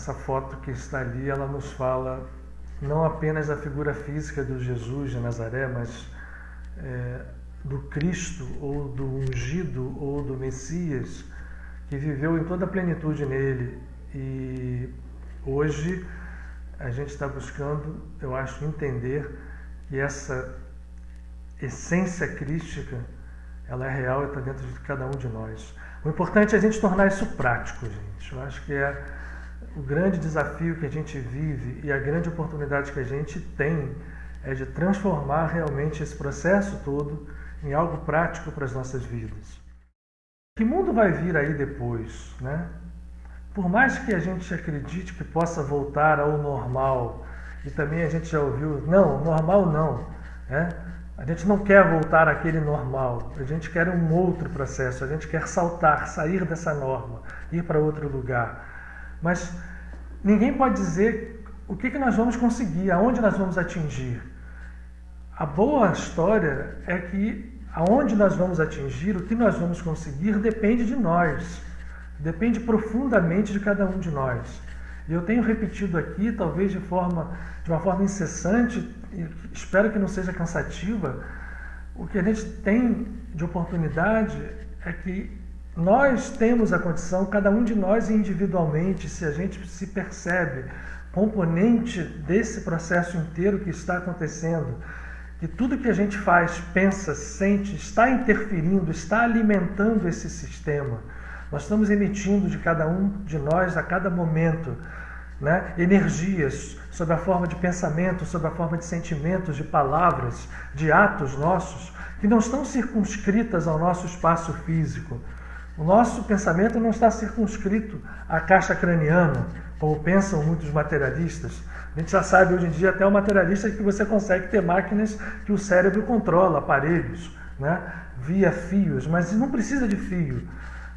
essa foto que está ali, ela nos fala não apenas da figura física do Jesus de Nazaré, mas do Cristo, ou do ungido, ou do Messias, que viveu em toda a plenitude nele. E hoje a gente está buscando, eu acho, entender que essa essência crística, ela é real e está dentro de cada um de nós. O importante é a gente tornar isso prático, gente. Eu acho que é o grande desafio que a gente vive e a grande oportunidade que a gente tem é de transformar realmente esse processo todo em algo prático para as nossas vidas. Que mundo vai vir aí depois, né? Por mais que a gente acredite que possa voltar ao normal, e também a gente já ouviu, não, normal não, né? A gente não quer voltar àquele normal, a gente quer um outro processo, a gente quer saltar, sair dessa norma, ir para outro lugar. Mas ninguém pode dizer o que nós vamos conseguir, aonde nós vamos atingir. A boa história é que aonde nós vamos atingir, o que nós vamos conseguir, depende de nós, depende profundamente de cada um de nós. E eu tenho repetido aqui, talvez de uma forma incessante, e espero que não seja cansativa, o que a gente tem de oportunidade é que nós temos a condição, cada um de nós individualmente, se a gente se percebe componente desse processo inteiro que está acontecendo, que tudo que a gente faz, pensa, sente, está interferindo, está alimentando esse sistema. Nós estamos emitindo de cada um de nós, a cada momento, né, energias sob a forma de pensamento, sob a forma de sentimentos, de palavras, de atos nossos, que não estão circunscritas ao nosso espaço físico. O nosso pensamento não está circunscrito à caixa craniana, como pensam muitos materialistas. A gente já sabe hoje em dia, até o materialista, que você consegue ter máquinas que o cérebro controla, aparelhos, né, via fios, mas não precisa de fio.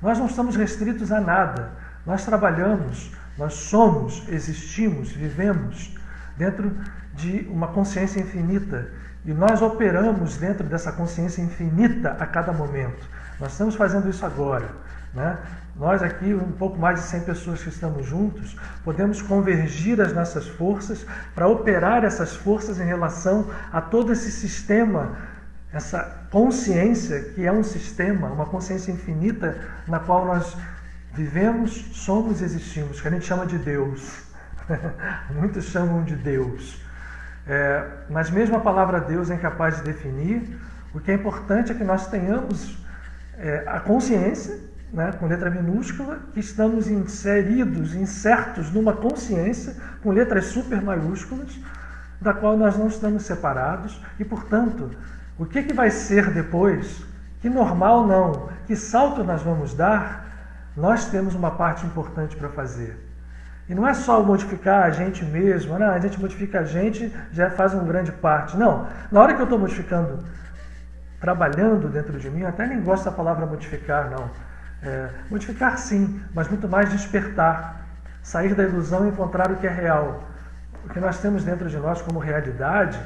Nós não estamos restritos a nada. Nós trabalhamos, nós somos, existimos, vivemos dentro de uma consciência infinita. E nós operamos dentro dessa consciência infinita a cada momento. Nós estamos fazendo isso agora, né? Nós aqui, um pouco mais de 100 pessoas que estamos juntos, podemos convergir as nossas forças para operar essas forças em relação a todo esse sistema, essa consciência que é um sistema, uma consciência infinita na qual nós vivemos, somos e existimos, que a gente chama de Deus. Muitos chamam de Deus. Mas mesmo a palavra Deus é incapaz de definir. O que é importante é que nós tenhamos a consciência, né, com letra minúscula, que estamos inseridos, insertos numa consciência com letras super maiúsculas, da qual nós não estamos separados e, portanto, o que vai ser depois, que normal não, que salto nós vamos dar, nós temos uma parte importante para fazer. E não é só modificar a gente mesmo, não, a gente modifica a gente, já faz uma grande parte. Não, na hora que eu estou modificando, trabalhando dentro de mim, eu até nem gosto da palavra modificar, não. Modificar sim, mas muito mais despertar, sair da ilusão e encontrar o que é real. O que nós temos dentro de nós como realidade,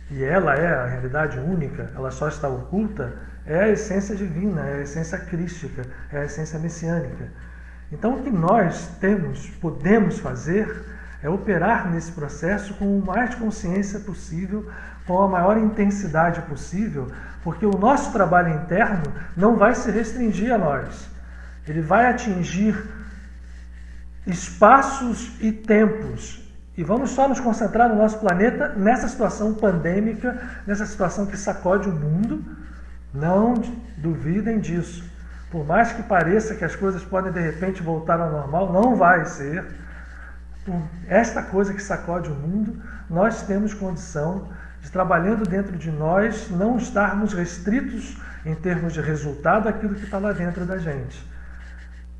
e ela é a realidade única, ela só está oculta, é a essência divina, é a essência crística, é a essência messiânica. Então o que nós podemos fazer é operar nesse processo com o mais consciência possível, com a maior intensidade possível, porque o nosso trabalho interno não vai se restringir a nós. Ele vai atingir espaços e tempos. E vamos só nos concentrar no nosso planeta, nessa situação pandêmica, nessa situação que sacode o mundo. Não duvidem disso. Por mais que pareça que as coisas podem de repente voltar ao normal, não vai ser. Por esta coisa que sacode o mundo, nós temos condição de, trabalhando dentro de nós, não estarmos restritos em termos de resultado àquilo que está lá dentro da gente.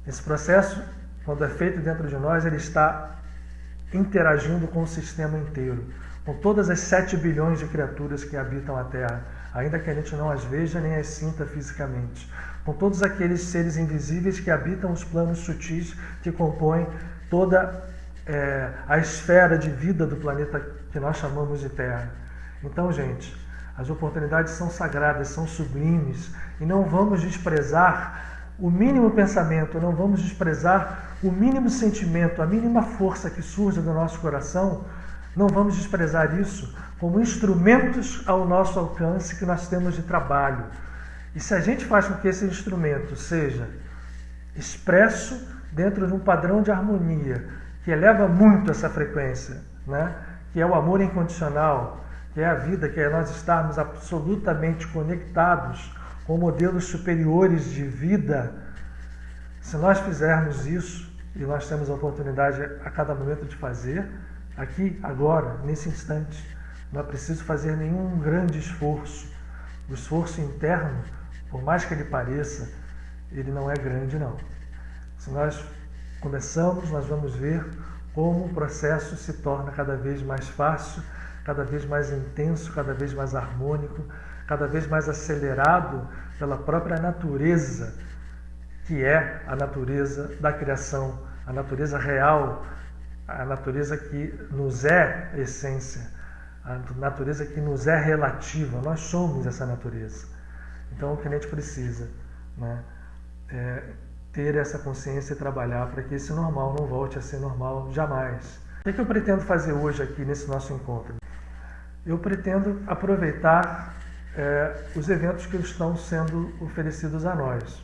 Esse processo, quando é feito dentro de nós, ele está interagindo com o sistema inteiro, com todas as 7 bilhões de criaturas que habitam a Terra, ainda que a gente não as veja nem as sinta fisicamente, com todos aqueles seres invisíveis que habitam os planos sutis que compõem toda a esfera de vida do planeta que nós chamamos de Terra. Então, gente, as oportunidades são sagradas, são sublimes, e não vamos desprezar o mínimo pensamento, não vamos desprezar o mínimo sentimento, a mínima força que surge do nosso coração, não vamos desprezar isso como instrumentos ao nosso alcance que nós temos de trabalho. E se a gente faz com que esse instrumento seja expresso dentro de um padrão de harmonia que eleva muito essa frequência, né? Que é o amor incondicional, que é a vida, que é nós estarmos absolutamente conectados com modelos superiores de vida, se nós fizermos isso, e nós temos a oportunidade a cada momento de fazer, aqui, agora, nesse instante, não é preciso fazer nenhum grande esforço. O esforço interno, por mais que ele pareça, ele não é grande, não. Se nós começamos, nós vamos ver como o processo se torna cada vez mais fácil, cada vez mais intenso, cada vez mais harmônico, cada vez mais acelerado pela própria natureza, que é a natureza da criação, a natureza real, a natureza que nos é essência, a natureza que nos é relativa. Nós somos essa natureza. Então, o que a gente precisa, né, é ter essa consciência e trabalhar para que esse normal não volte a ser normal jamais. O que eu pretendo fazer hoje aqui nesse nosso encontro? Eu pretendo aproveitar os eventos que estão sendo oferecidos a nós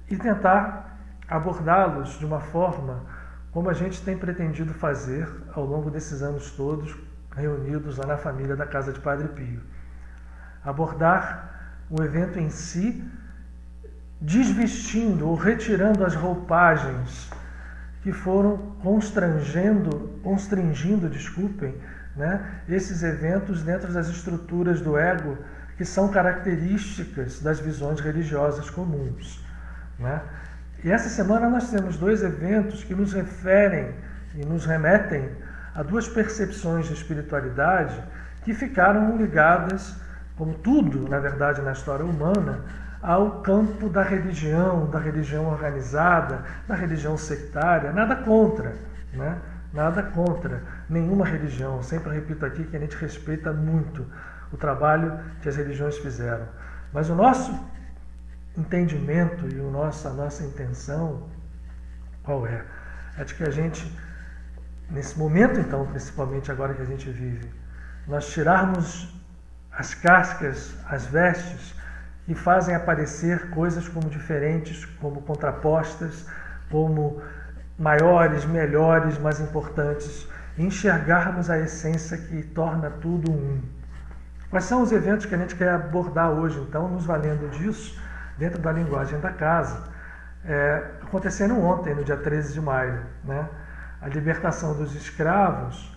e tentar abordá-los de uma forma como a gente tem pretendido fazer ao longo desses anos todos reunidos lá na família da Casa de Padre Pio. Abordar o evento em si, desvestindo ou retirando as roupagens que foram constringindo, né, esses eventos dentro das estruturas do ego que são características das visões religiosas comuns, né? E essa semana nós temos dois eventos que nos referem e nos remetem a duas percepções de espiritualidade que ficaram ligadas, como tudo, na verdade, na história humana, ao campo da religião organizada, da religião sectária. Nada contra, né? Nada contra nenhuma religião. Sempre repito aqui que a gente respeita muito o trabalho que as religiões fizeram. Mas o nosso entendimento e a nossa intenção, qual é? É de que a gente, nesse momento então, principalmente agora que a gente vive, nós tirarmos as cascas, as vestes, que fazem aparecer coisas como diferentes, como contrapostas, como maiores, melhores, mais importantes, e enxergarmos a essência que torna tudo um. Quais são os eventos que a gente quer abordar hoje, então, nos valendo disso, dentro da linguagem da casa? Acontecendo ontem, no dia 13 de maio, né? A libertação dos escravos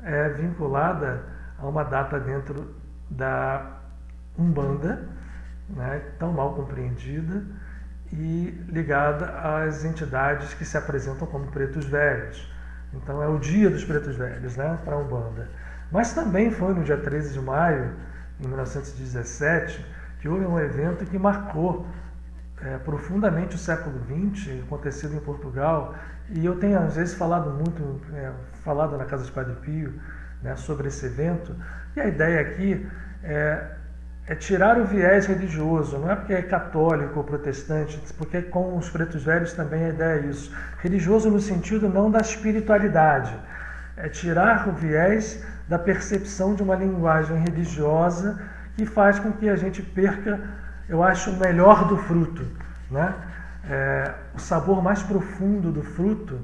é vinculada a uma data dentro da Umbanda, né, tão mal compreendida e ligada às entidades que se apresentam como pretos velhos. Então é o dia dos pretos velhos, né, para a Umbanda. Mas também foi no dia 13 de maio, em 1917, que houve um evento que marcou profundamente o século XX, acontecido em Portugal, e eu tenho às vezes falado na Casa de Padre Pio, né, sobre esse evento, e a ideia aqui é tirar o viés religioso, não é porque é católico ou protestante, porque com os pretos velhos também a ideia é isso. Religioso no sentido não da espiritualidade, é tirar o viés da percepção de uma linguagem religiosa que faz com que a gente perca, eu acho, o melhor do fruto, né? O sabor mais profundo do fruto,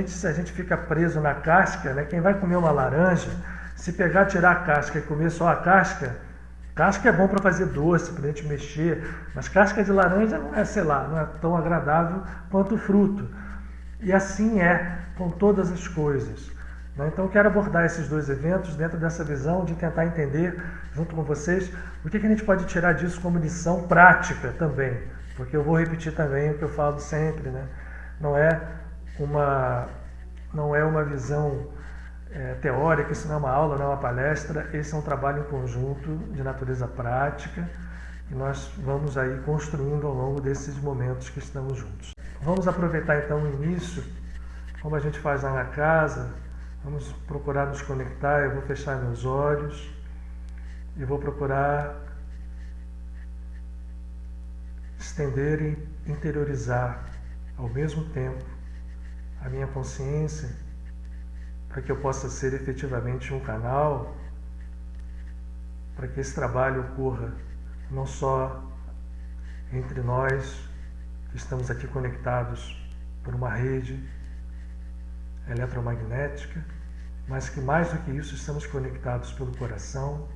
se a gente fica preso na casca, né? Quem vai comer uma laranja, se pegar, tirar a casca e comer só a casca é bom para fazer doce, para a gente mexer, mas casca de laranja não é tão agradável quanto o fruto. E assim é com todas as coisas, né? Então eu quero abordar esses dois eventos dentro dessa visão de tentar entender, junto com vocês, o que a gente pode tirar disso como lição prática também, porque eu vou repetir também o que eu falo sempre, né? Não é uma visão teórica, isso não é uma aula, não é uma palestra, esse é um trabalho em conjunto de natureza prática que nós vamos aí construindo ao longo desses momentos que estamos juntos. Vamos aproveitar então o início, como a gente faz lá na casa, vamos procurar nos conectar. Eu vou fechar meus olhos e vou procurar estender e interiorizar ao mesmo tempo, a minha consciência, para que eu possa ser efetivamente um canal para que esse trabalho ocorra não só entre nós que estamos aqui conectados por uma rede eletromagnética, mas que mais do que isso estamos conectados pelo coração,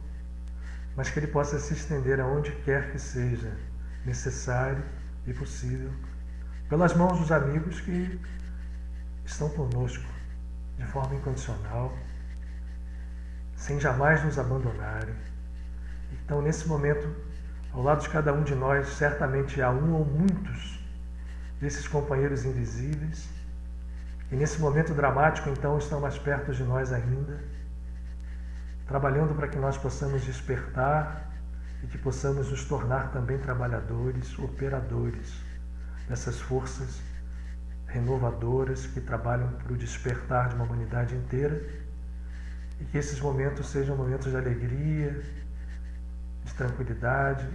mas que ele possa se estender aonde quer que seja necessário e possível, pelas mãos dos amigos que estão conosco de forma incondicional, sem jamais nos abandonarem. Então, nesse momento, ao lado de cada um de nós, certamente há um ou muitos desses companheiros invisíveis, e nesse momento dramático, então, estão mais perto de nós ainda, trabalhando para que nós possamos despertar e que possamos nos tornar também trabalhadores, operadores dessas forças renovadoras que trabalham para o despertar de uma humanidade inteira, e que esses momentos sejam momentos de alegria, de tranquilidade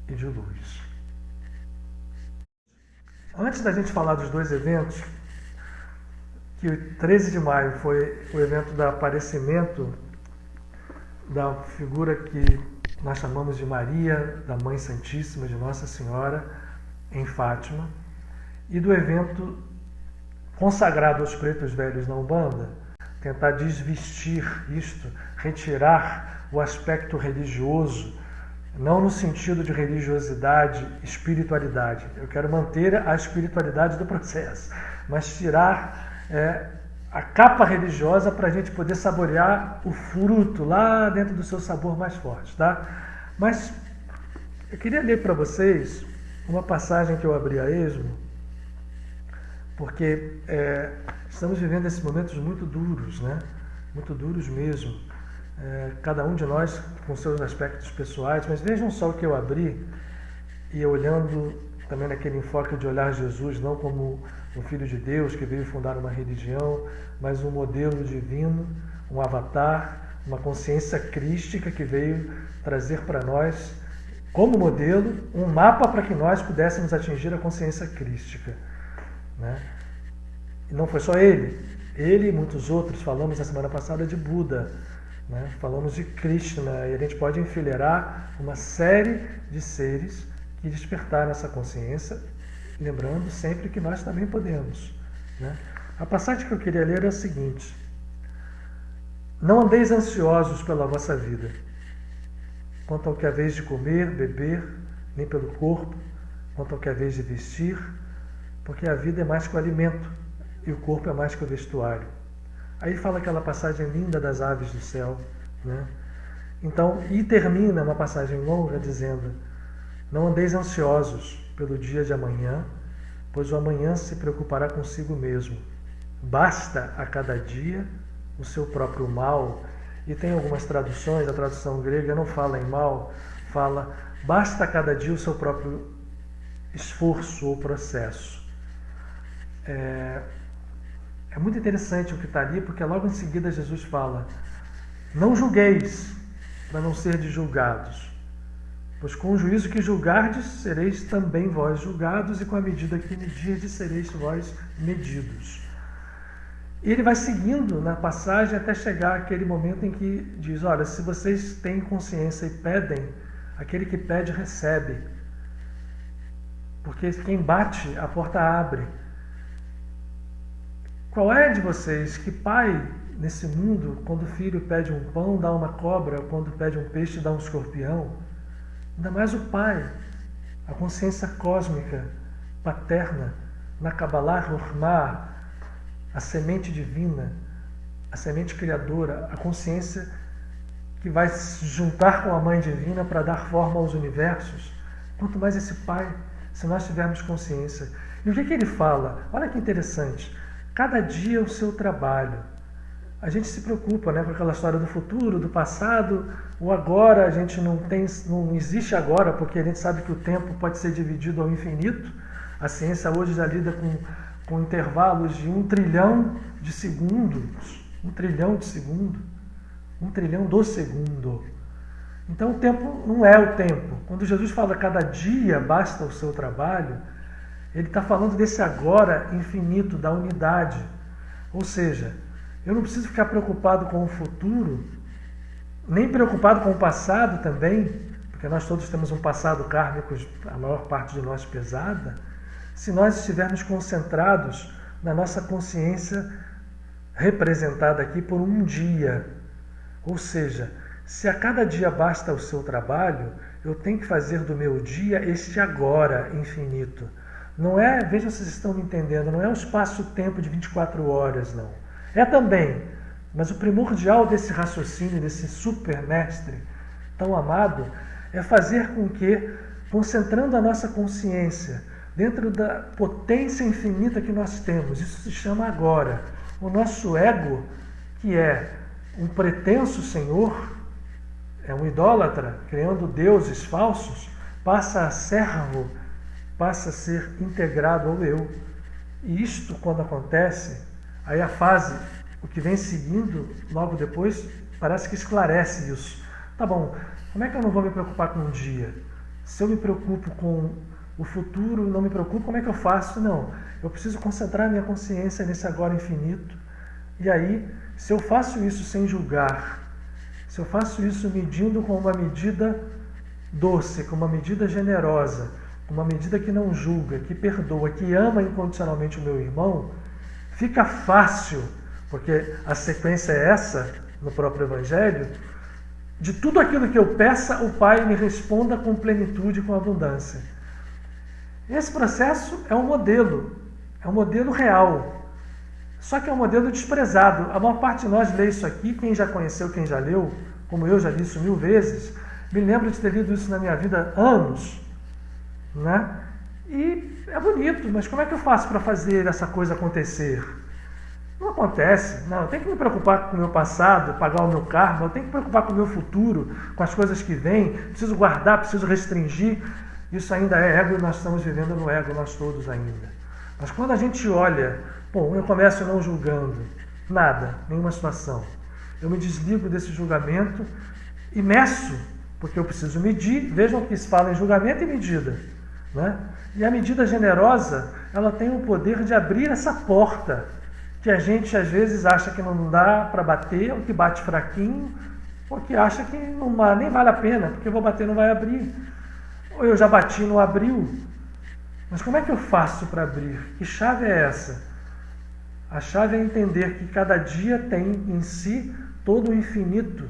e de luz. Antes da gente falar dos dois eventos, que o 13 de maio foi o evento do aparecimento da figura que nós chamamos de Maria, da Mãe Santíssima, de Nossa Senhora, em Fátima, e do evento consagrado aos pretos velhos na Umbanda, tentar desvestir isto, retirar o aspecto religioso, não no sentido de religiosidade, espiritualidade. Eu quero manter a espiritualidade do processo, mas tirar a capa religiosa para a gente poder saborear o fruto lá dentro do seu sabor mais forte, tá? Mas eu queria ler para vocês uma passagem que eu abri a esmo, porque estamos vivendo esses momentos muito duros, né? Muito duros mesmo. Cada um de nós com seus aspectos pessoais, mas vejam só o que eu abri, e olhando também naquele enfoque de olhar Jesus não como um filho de Deus que veio fundar uma religião, mas um modelo divino, um avatar, uma consciência crística que veio trazer para nós, como modelo, um mapa para que nós pudéssemos atingir a consciência crística, né? E não foi só ele e muitos outros. Falamos na semana passada de Buda, né? Falamos de Krishna, e a gente pode enfileirar uma série de seres que despertaram essa consciência, lembrando sempre que nós também podemos, né? A passagem que eu queria ler é a seguinte: não andeis ansiosos pela vossa vida, quanto ao que é vez de comer, beber, nem pelo corpo, quanto ao que é vez de vestir, porque a vida é mais que o alimento e o corpo é mais que o vestuário. Aí fala aquela passagem linda das aves do céu, né? Então, e termina uma passagem longa dizendo: não andeis ansiosos pelo dia de amanhã, pois o amanhã se preocupará consigo mesmo. Basta a cada dia o seu próprio mal. E tem algumas traduções, a tradução grega não fala em mal, fala basta a cada dia o seu próprio esforço ou processo. É muito interessante o que está ali, porque logo em seguida Jesus fala: não julgueis, para não serdes julgados, pois com o juízo que julgardes, sereis também vós julgados, e com a medida que medirdes, sereis vós medidos. E ele vai seguindo na passagem até chegar àquele momento em que diz: olha, se vocês têm consciência e pedem, aquele que pede recebe, porque quem bate, a porta abre. Qual é de vocês que pai nesse mundo, quando o filho pede um pão, dá uma cobra, quando pede um peixe, dá um escorpião? Ainda mais o pai, a consciência cósmica, paterna, na Kabbalah Rohma, a semente divina, a semente criadora, a consciência que vai se juntar com a mãe divina para dar forma aos universos. Quanto mais esse pai, se nós tivermos consciência. E o que ele fala? Olha que interessante. Cada dia o seu trabalho. A gente se preocupa, né, com aquela história do futuro, do passado, o agora. A gente não existe agora, porque a gente sabe que o tempo pode ser dividido ao infinito. A ciência hoje já lida com intervalos de 1 trilhão de segundos. 1 trilhão de segundo. 1 trilhão do segundo. Então o tempo não é o tempo. Quando Jesus fala cada dia basta o seu trabalho, Ele está falando desse agora infinito, da unidade. Ou seja, eu não preciso ficar preocupado com o futuro, nem preocupado com o passado também, porque nós todos temos um passado kármico, a maior parte de nós pesada, se nós estivermos concentrados na nossa consciência representada aqui por um dia. Ou seja, se a cada dia basta o seu trabalho, eu tenho que fazer do meu dia este agora infinito. Não é, vejam se vocês estão me entendendo, não é um espaço-tempo de 24 horas, não. É também, mas o primordial desse raciocínio, desse supermestre tão amado, é fazer com que, concentrando a nossa consciência dentro da potência infinita que nós temos, isso se chama agora, o nosso ego, que é um pretenso senhor, é um idólatra, criando deuses falsos, passa a servo, passa a ser integrado ao eu. E isto, quando acontece, aí a fase, o que vem seguindo logo depois, parece que esclarece isso. Tá bom, como é que eu não vou me preocupar com um dia? Se eu me preocupo com o futuro, não me preocupo, como é que eu faço? Não, eu preciso concentrar minha consciência nesse agora infinito. E aí, se eu faço isso sem julgar, se eu faço isso medindo com uma medida doce, com uma medida generosa, com uma medida que não julga, que perdoa, que ama incondicionalmente o meu irmão, fica fácil, porque a sequência é essa, no próprio Evangelho, de tudo aquilo que eu peça, o Pai me responda com plenitude, com abundância. Esse processo é um modelo real, só que é um modelo desprezado. A maior parte de nós lê isso aqui, quem já conheceu, quem já leu, como eu já li isso 1000 vezes, me lembro de ter lido isso na minha vida há anos, né? E é bonito, mas como é que eu faço para fazer essa coisa acontecer? Não acontece. Não, eu tenho que me preocupar com o meu passado, pagar o meu karma, eu tenho que me preocupar com o meu futuro, com as coisas que vêm, preciso guardar, preciso restringir. Isso ainda é ego e nós estamos vivendo no ego, nós todos ainda. Mas quando a gente olha, bom, eu começo não julgando nada, nenhuma situação. Eu me desligo desse julgamento e meço, porque eu preciso medir. Vejam que se fala em julgamento e medida, né? E a medida generosa, ela tem o poder de abrir essa porta que a gente às vezes acha que não dá para bater, ou que bate fraquinho, ou que acha que não, nem vale a pena, porque eu vou bater não vai abrir. Ou eu já bati e não abriu. Mas como é que eu faço para abrir? Que chave é essa? A chave é entender que cada dia tem em si todo o infinito,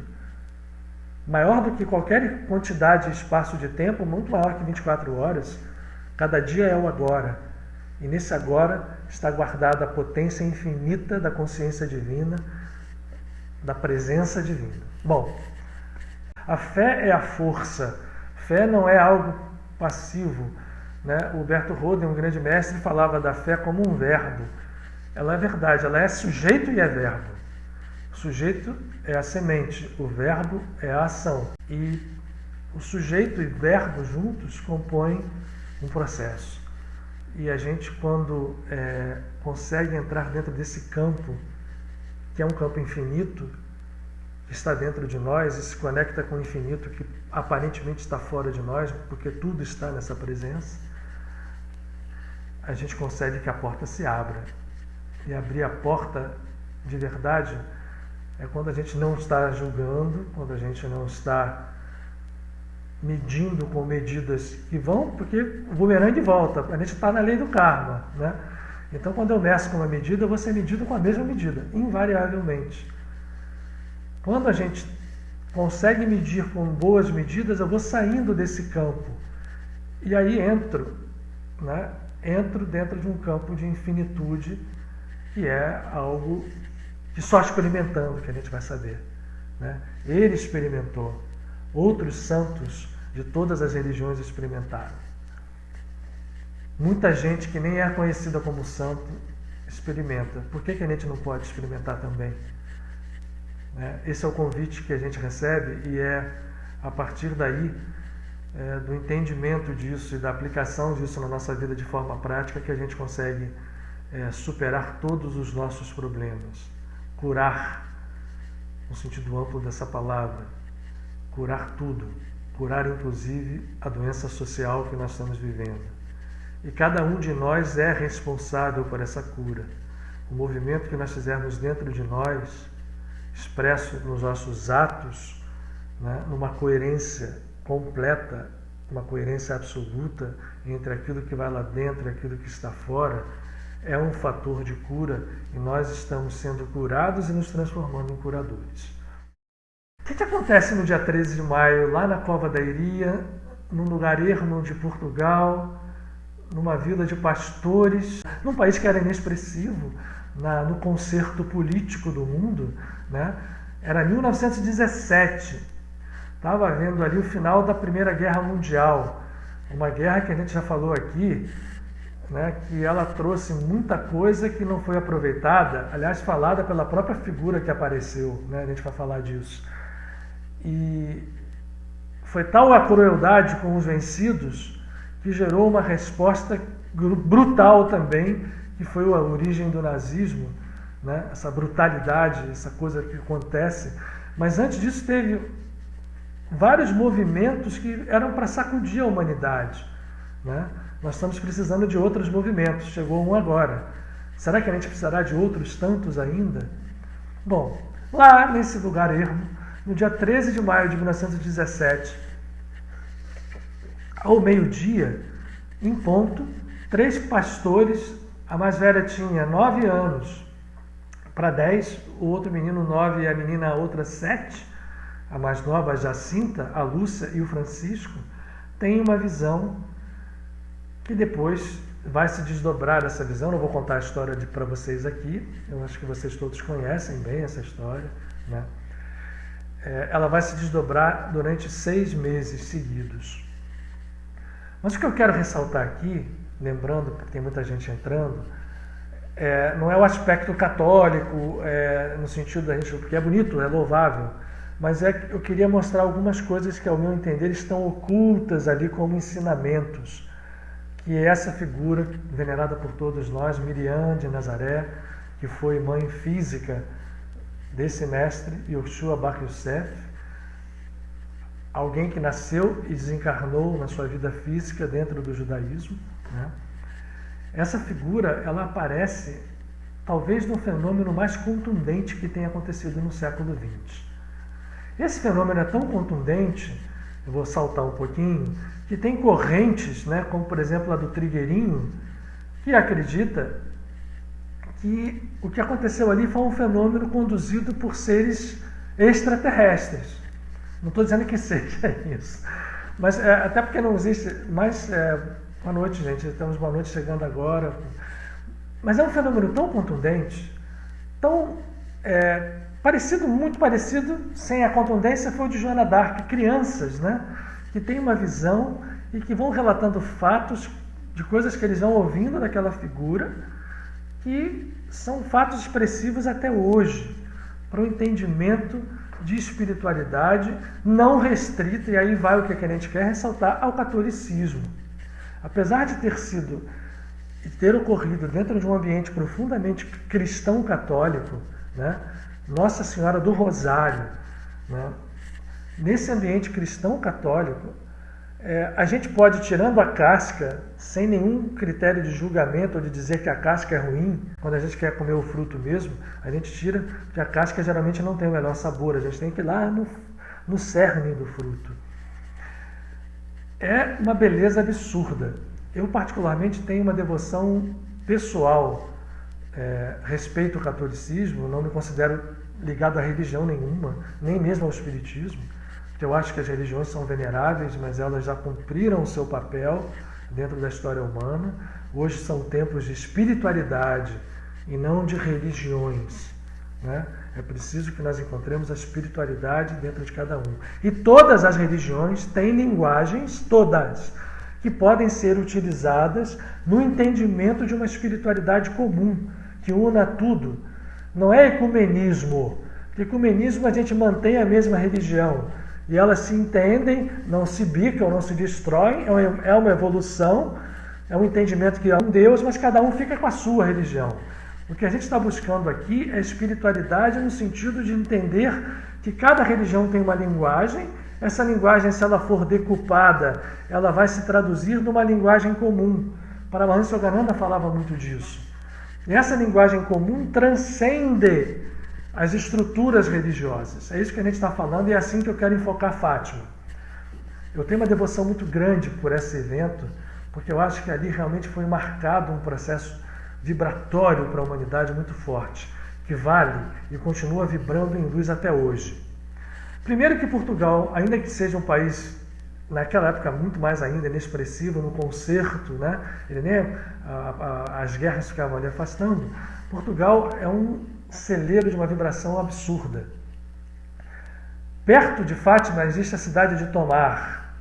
maior do que qualquer quantidade de espaço de tempo, muito maior que 24 horas. Cada dia é o agora. E nesse agora está guardada a potência infinita da consciência divina, da presença divina. Bom, a fé é a força. Fé não é algo passivo, né? O Humberto Roden, um grande mestre, falava da fé como um verbo. Ela é verdade, ela é sujeito e é verbo. O sujeito é a semente, o verbo é a ação. E o sujeito e verbo juntos compõem um processo. E a gente, quando consegue entrar dentro desse campo, que é um campo infinito, que está dentro de nós e se conecta com o infinito que aparentemente está fora de nós, porque tudo está nessa presença, a gente consegue que a porta se abra. E abrir a porta de verdade é quando a gente não está julgando, quando a gente não está medindo com medidas que vão, porque o bumerangue volta, a gente está na lei do karma, né? Então, quando eu meço com uma medida, eu vou ser medido com a mesma medida, invariavelmente. Quando a gente consegue medir com boas medidas, eu vou saindo desse campo. E aí entro, né? Entro dentro de um campo de infinitude, que é algo que só experimentando que a gente vai saber, né? Ele experimentou, outros santos de todas as religiões experimentaram. Muita gente que nem é conhecida como santo experimenta. Por que a gente não pode experimentar também? Esse é o convite que a gente recebe e é a partir daí, do entendimento disso e da aplicação disso na nossa vida de forma prática, que a gente consegue superar todos os nossos problemas. Curar, no sentido amplo dessa palavra, curar tudo, curar inclusive a doença social que nós estamos vivendo. E cada um de nós é responsável por essa cura. O movimento que nós fizermos dentro de nós, expresso nos nossos atos, né, numa coerência completa, uma coerência absoluta entre aquilo que vai lá dentro e aquilo que está fora, é um fator de cura e nós estamos sendo curados e nos transformando em curadores. O que acontece no dia 13 de maio, lá na Cova da Iria, num lugar ermo de Portugal, numa vila de pastores, num país que era inexpressivo no concerto político do mundo, né? Era 1917, estava havendo ali o final da Primeira Guerra Mundial, uma guerra que a gente já falou aqui, né, que ela trouxe muita coisa que não foi aproveitada, aliás, falada pela própria figura que apareceu, né, a gente vai falar disso. E foi tal a crueldade com os vencidos que gerou uma resposta brutal também, que foi a origem do nazismo, né, essa brutalidade, essa coisa que acontece. Mas antes disso teve vários movimentos que eram para sacudir a humanidade, né? Nós estamos precisando de outros movimentos, chegou um agora. Será que a gente precisará de outros tantos ainda? Bom, lá nesse lugar ermo, no dia 13 de maio de 1917, ao meio-dia, em ponto, 3 pastores, a mais velha tinha 9 anos para 10, o outro menino 9 e a menina a outra 7, a mais nova, a Jacinta, a Lúcia e o Francisco, têm uma visão que depois vai se desdobrar essa visão. Não vou contar a história para vocês aqui, eu acho que vocês todos conhecem bem essa história, né? Ela vai se desdobrar durante 6 meses seguidos. Mas o que eu quero ressaltar aqui, lembrando, porque tem muita gente entrando, não é o aspecto católico, no sentido da gente, porque é bonito, é louvável, mas eu queria mostrar algumas coisas que, ao meu entender, estão ocultas ali como ensinamentos, que é essa figura venerada por todos nós, Miriam de Nazaré, que foi mãe física desse mestre, Yoshua Bar Yosef, alguém que nasceu e desencarnou na sua vida física dentro do judaísmo, né? Essa figura, ela aparece talvez no fenômeno mais contundente que tem acontecido no século XX. Esse fenômeno é tão contundente, eu vou saltar um pouquinho, que tem correntes, né, como por exemplo a do Trigueirinho, que acredita que o que aconteceu ali foi um fenômeno conduzido por seres extraterrestres. Não estou dizendo que seja isso, mas até porque não existe mais... boa noite, gente, estamos boa noite chegando agora. Mas é um fenômeno tão contundente, tão parecido, muito parecido, sem a contundência, foi o de Joana d'Arc, crianças, né, que têm uma visão e que vão relatando fatos de coisas que eles vão ouvindo daquela figura, que são fatos expressivos até hoje, para o entendimento de espiritualidade não restrita, e aí vai o que a gente quer ressaltar, ao catolicismo. Apesar de ter ocorrido dentro de um ambiente profundamente cristão católico, né, Nossa Senhora do Rosário, né, nesse ambiente cristão católico, a gente pode, tirando a casca, sem nenhum critério de julgamento ou de dizer que a casca é ruim, quando a gente quer comer o fruto mesmo, a gente tira, porque a casca geralmente não tem o melhor sabor, a gente tem que ir lá no cerne do fruto. É uma beleza absurda. Eu particularmente tenho uma devoção pessoal, respeito ao catolicismo, não me considero ligado a religião nenhuma, nem mesmo ao espiritismo, porque eu acho que as religiões são veneráveis, mas elas já cumpriram o seu papel dentro da história humana. Hoje são tempos de espiritualidade e não de religiões, né? É preciso que nós encontremos a espiritualidade dentro de cada um. E todas as religiões têm linguagens, todas, que podem ser utilizadas no entendimento de uma espiritualidade comum, que una tudo. Não é ecumenismo. Ecumenismo, a gente mantém a mesma religião e elas se entendem, não se bicam, não se destroem, é uma evolução, é um entendimento que é um Deus, mas cada um fica com a sua religião. O que a gente está buscando aqui é espiritualidade no sentido de entender que cada religião tem uma linguagem, essa linguagem, se ela for decupada, ela vai se traduzir numa linguagem comum. Paramahansa Yogananda falava muito disso. E essa linguagem comum transcende as estruturas religiosas. É isso que a gente está falando e é assim que eu quero enfocar Fátima. Eu tenho uma devoção muito grande por esse evento, porque eu acho que ali realmente foi marcado um processo vibratório para a humanidade muito forte, que vale e continua vibrando em luz até hoje. Primeiro que Portugal, ainda que seja um país, naquela época muito mais ainda inexpressivo no concerto, né? Ele nem as guerras ficavam ali afastando. Portugal é um celeiro de uma vibração absurda. Perto de Fátima existe a cidade de Tomar.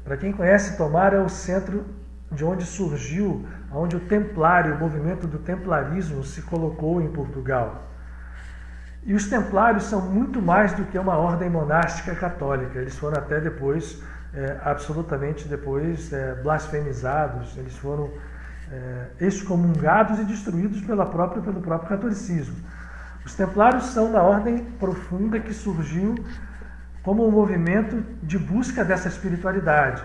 Para quem conhece, Tomar é o centro de onde surgiu, onde o templário, o movimento do templarismo se colocou em Portugal. E os templários são muito mais do que uma ordem monástica católica. Eles foram até depois, absolutamente depois, blasfemizados. Eles foram excomungados e destruídos pelo próprio catolicismo. Os templários são da ordem profunda que surgiu como um movimento de busca dessa espiritualidade.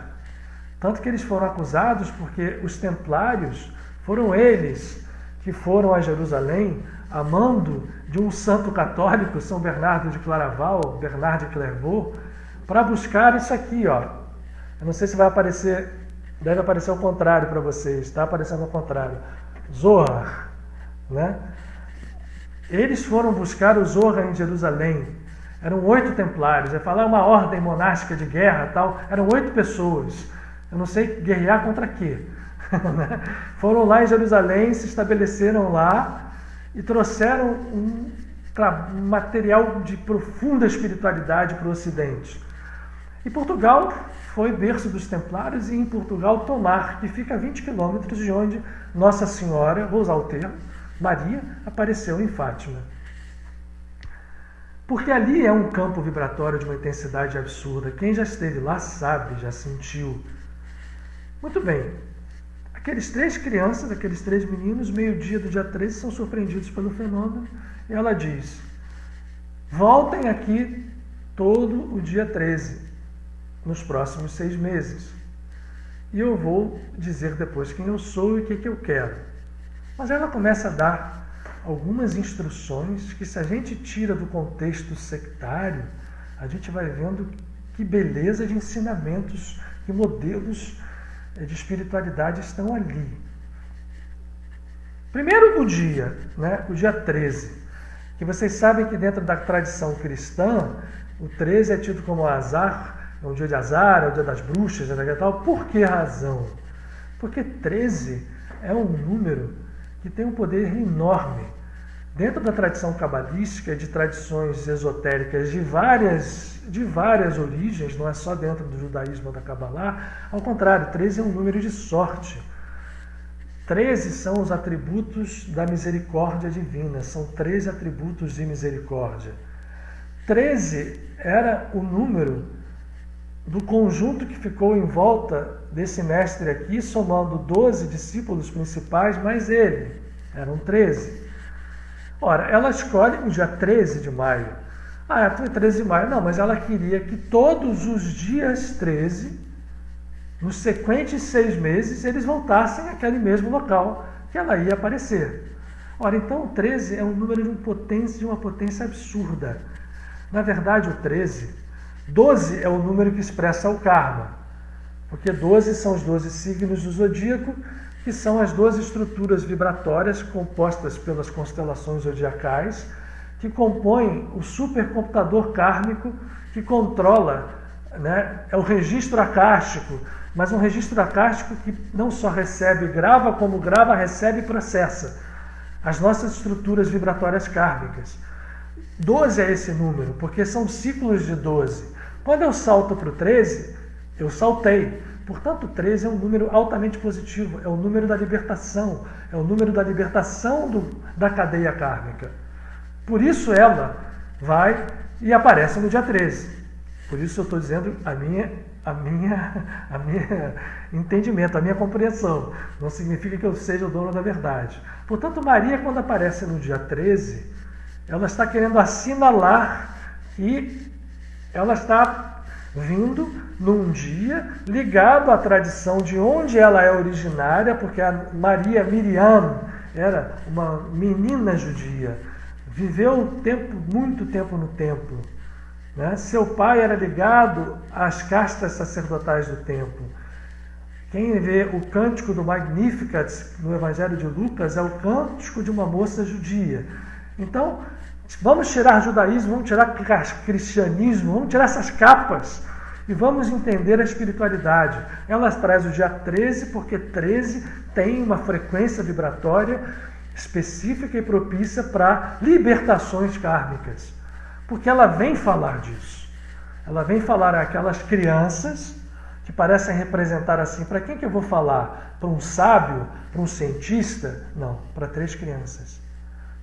Tanto que eles foram acusados porque os templários foram eles que foram a Jerusalém a mando de um santo católico, São Bernardo de Claraval, Bernard de Clairvaux, para buscar isso aqui, ó. Eu não sei se vai aparecer, deve aparecer ao contrário para vocês, está aparecendo ao contrário. Zohar, né? Eles foram buscar o Zohar em Jerusalém. Eram 8 templários, falar uma ordem monástica de guerra, tal. Eram 8 pessoas. Eu não sei guerrear contra quê. Foram lá em Jerusalém, se estabeleceram lá e trouxeram um material de profunda espiritualidade para o Ocidente. E Portugal foi berço dos templários, e em Portugal Tomar, que fica a 20 quilômetros de onde Nossa Senhora, vou usar o termo, Maria, apareceu em Fátima. Porque ali é um campo vibratório de uma intensidade absurda. Quem já esteve lá sabe, já sentiu. Muito bem. Aqueles 3 crianças, aqueles 3 meninos, meio-dia do dia 13, são surpreendidos pelo fenômeno. E ela diz: voltem aqui todo o dia 13, nos próximos 6 meses. E eu vou dizer depois quem eu sou e o que eu quero. Mas ela começa a dar algumas instruções que, se a gente tira do contexto sectário, a gente vai vendo que beleza de ensinamentos, que modelos de espiritualidade estão ali. Primeiro o dia, né? O dia 13, que vocês sabem que dentro da tradição cristã, o 13 é tido como azar, é um dia de azar, é o dia das bruxas, e tal. Por que razão? Porque 13 é um número que tem um poder enorme. Dentro da tradição cabalística, de tradições esotéricas de várias origens, não é só dentro do judaísmo ou da Cabalá, ao contrário, 13 é um número de sorte. 13 são os atributos da misericórdia divina, são 13 atributos de misericórdia. 13 era o número do conjunto que ficou em volta desse mestre aqui, somando 12 discípulos principais, mais ele. Eram 13. Ora, ela escolhe o dia 13 de maio. Ah, foi 13 de maio. Não, mas ela queria que todos os dias 13, nos sequentes 6 meses, eles voltassem àquele mesmo local que ela ia aparecer. Ora, então o 13 é um número de uma potência absurda. Na verdade, o 13, 12 é o número que expressa o karma, porque 12 são os 12 signos do zodíaco, que são as 12 estruturas vibratórias compostas pelas constelações zodiacais, que compõem o supercomputador kármico que controla, né, é o registro acástico, mas um registro acástico que não só recebe e grava, como grava, recebe e processa as nossas estruturas vibratórias kármicas. 12 é esse número, porque são ciclos de 12. Quando eu salto para o 13, eu saltei. Portanto, 13 é um número altamente positivo, é o número da libertação, é o número da libertação da cadeia kármica. Por isso ela vai e aparece no dia 13. Por isso eu estou dizendo a minha entendimento, a minha compreensão. Não significa que eu seja o dono da verdade. Portanto, Maria, quando aparece no dia 13, ela está querendo assinalar que ela está vindo num dia ligado à tradição de onde ela é originária, porque a Maria Miriam era uma menina judia, viveu muito tempo no templo, né? Seu pai era ligado às castas sacerdotais do templo. Quem vê o cântico do Magnificat no Evangelho de Lucas é o cântico de uma moça judia. Então, vamos tirar judaísmo, vamos tirar cristianismo, vamos tirar essas capas e vamos entender a espiritualidade. Ela traz o dia 13 porque 13 tem uma frequência vibratória específica e propícia para libertações kármicas. Porque ela vem falar disso. Ela vem falar àquelas crianças que parecem representar assim, para quem que eu vou falar? Para um sábio? Para um cientista? Não, para 3 crianças.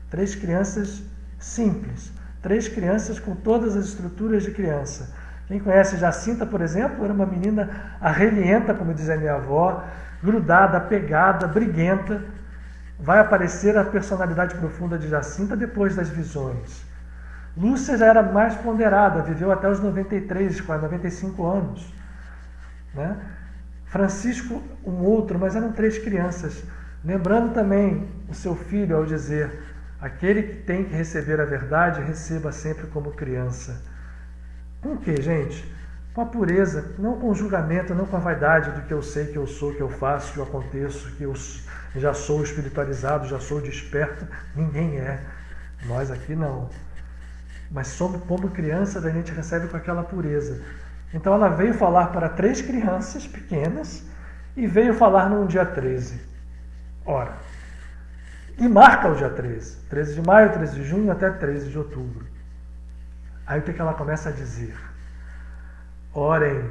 3 crianças simples. 3 crianças com todas as estruturas de criança. Quem conhece Jacinta, por exemplo, era uma menina arrelienta, como dizia minha avó, grudada, apegada, briguenta. Vai aparecer a personalidade profunda de Jacinta depois das visões. Lúcia já era mais ponderada, viveu até os 93, quase 95 anos. Né? Francisco, um outro, mas eram 3 crianças. Lembrando também o seu filho ao dizer: aquele que tem que receber a verdade, receba sempre como criança. Com o que, gente? Com a pureza, não com o julgamento, não com a vaidade do que eu sei, que eu sou, que eu faço, que eu aconteço, que eu já sou espiritualizado, já sou desperto. Ninguém é. Nós aqui não. Mas somos como crianças, a gente recebe com aquela pureza. Então ela veio falar para 3 crianças pequenas e veio falar num dia 13. Ora, e marca o dia 13. 13 de maio, 13 de junho até 13 de outubro. Aí o que ela começa a dizer? Orem,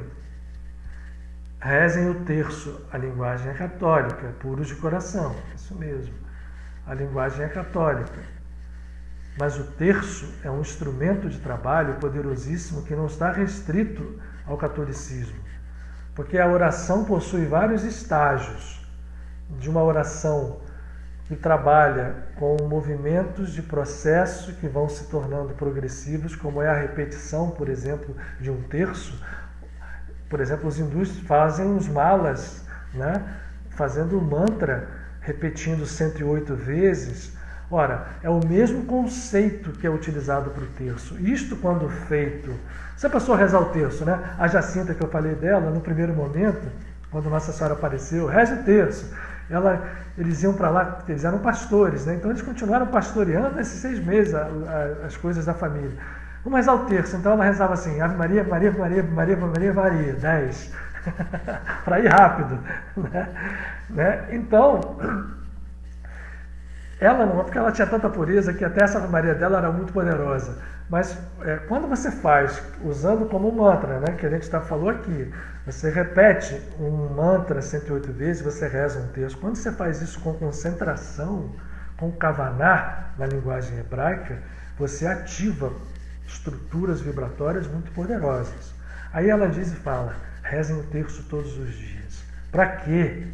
rezem o terço. A linguagem é católica, puros de coração. Isso mesmo. A linguagem é católica. Mas o terço é um instrumento de trabalho poderosíssimo que não está restrito ao catolicismo. Porque a oração possui vários estágios. De uma oração que trabalha com movimentos de processo que vão se tornando progressivos, como é a repetição, por exemplo, de um terço. Por exemplo, os hindus fazem os malas, né? Fazendo o mantra, repetindo 108 vezes. Ora, é o mesmo conceito que é utilizado para o terço. Isto quando feito... Se a pessoa rezar o terço, né? A Jacinta, que eu falei dela, no primeiro momento, quando Nossa Senhora apareceu, reze o terço. Eles iam para lá, eles eram pastores, né? Então eles continuaram pastoreando esses 6 meses as coisas da família. Vamos rezar o terço. Então ela rezava assim: Ave Maria, Maria, Maria, Maria, Maria, Maria, 10. Para ir rápido. Né? Então, ela não, porque ela tinha tanta pureza que até essa Ave Maria dela era muito poderosa. Mas quando você faz, usando como mantra, né, que a gente falou aqui, você repete um mantra 108 vezes, você reza um terço. Quando você faz isso com concentração, com kavaná, na linguagem hebraica, você ativa estruturas vibratórias muito poderosas. Aí ela diz e fala: rezem o terço todos os dias. Para quê?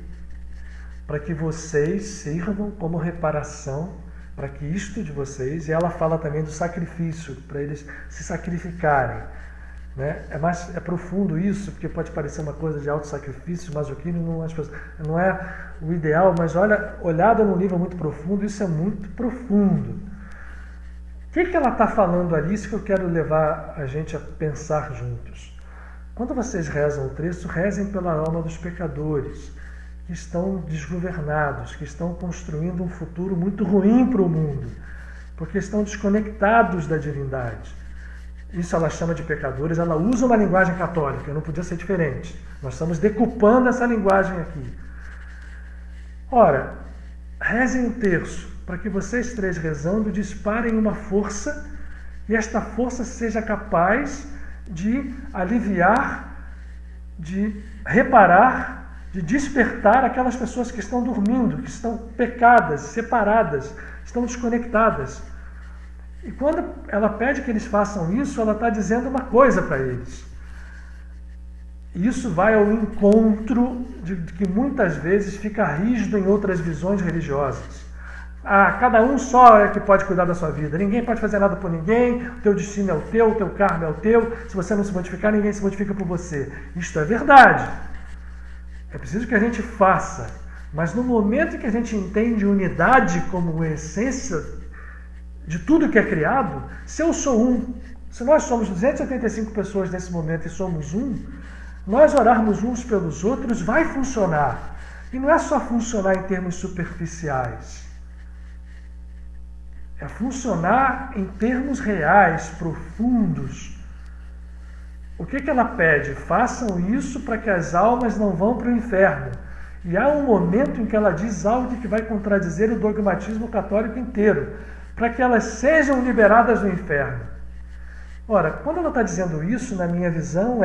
Para que vocês sirvam como reparação, para que isto de vocês, e ela fala também do sacrifício, para eles se sacrificarem. Né? É profundo isso, porque pode parecer uma coisa de auto-sacrifício, masoquismo, não é o ideal, mas olhado num nível muito profundo, isso é muito profundo. O que ela está falando ali? Isso que eu quero levar a gente a pensar juntos. Quando vocês rezam o terço, rezem pela alma dos pecadores, que estão desgovernados, que estão construindo um futuro muito ruim para o mundo, porque estão desconectados da divindade. Isso ela chama de pecadores, ela usa uma linguagem católica, não podia ser diferente. Nós estamos decupando essa linguagem aqui. Ora, rezem o terço, para que vocês 3 rezando disparem uma força, e esta força seja capaz de aliviar, de reparar, de despertar aquelas pessoas que estão dormindo, que estão pecadas, separadas, estão desconectadas. E quando ela pede que eles façam isso, ela está dizendo uma coisa para eles. E isso vai ao encontro de que muitas vezes fica rígido em outras visões religiosas. cada um só é que pode cuidar da sua vida. Ninguém pode fazer nada por ninguém, o teu destino é o teu karma é o teu. Se você não se modificar, ninguém se modifica por você. Isto é verdade. É preciso que a gente faça. Mas no momento em que a gente entende unidade como essência de tudo que é criado, se eu sou um, se nós somos 285 pessoas nesse momento e somos um, nós orarmos uns pelos outros vai funcionar. E não é só funcionar em termos superficiais. É funcionar em termos reais, profundos. O que ela pede? Façam isso para que as almas não vão para o inferno. E há um momento em que ela diz algo que vai contradizer o dogmatismo católico inteiro, para que elas sejam liberadas do inferno. Ora, quando ela está dizendo isso, na minha visão,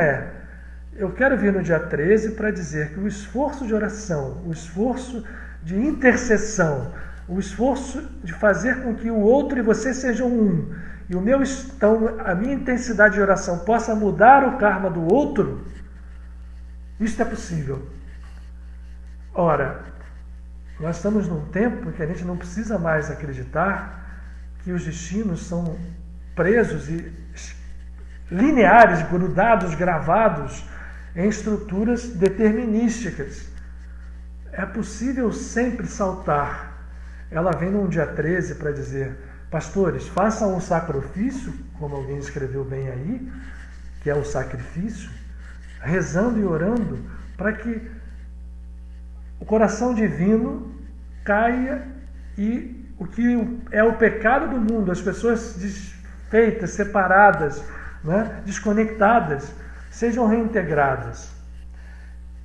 eu quero vir no dia 13 para dizer que o esforço de oração, o esforço de intercessão, o esforço de fazer com que o outro e você sejam um, e a minha intensidade de oração possa mudar o karma do outro, isso é possível. Ora, nós estamos num tempo que a gente não precisa mais acreditar que os destinos são presos e lineares, grudados, gravados em estruturas determinísticas. É possível sempre saltar. Ela vem num dia 13 para dizer: pastores, façam um sacrifício, como alguém escreveu bem aí, que é o sacrifício, rezando e orando para que o coração divino caia e o que é o pecado do mundo, as pessoas desfeitas, separadas, né, desconectadas, sejam reintegradas.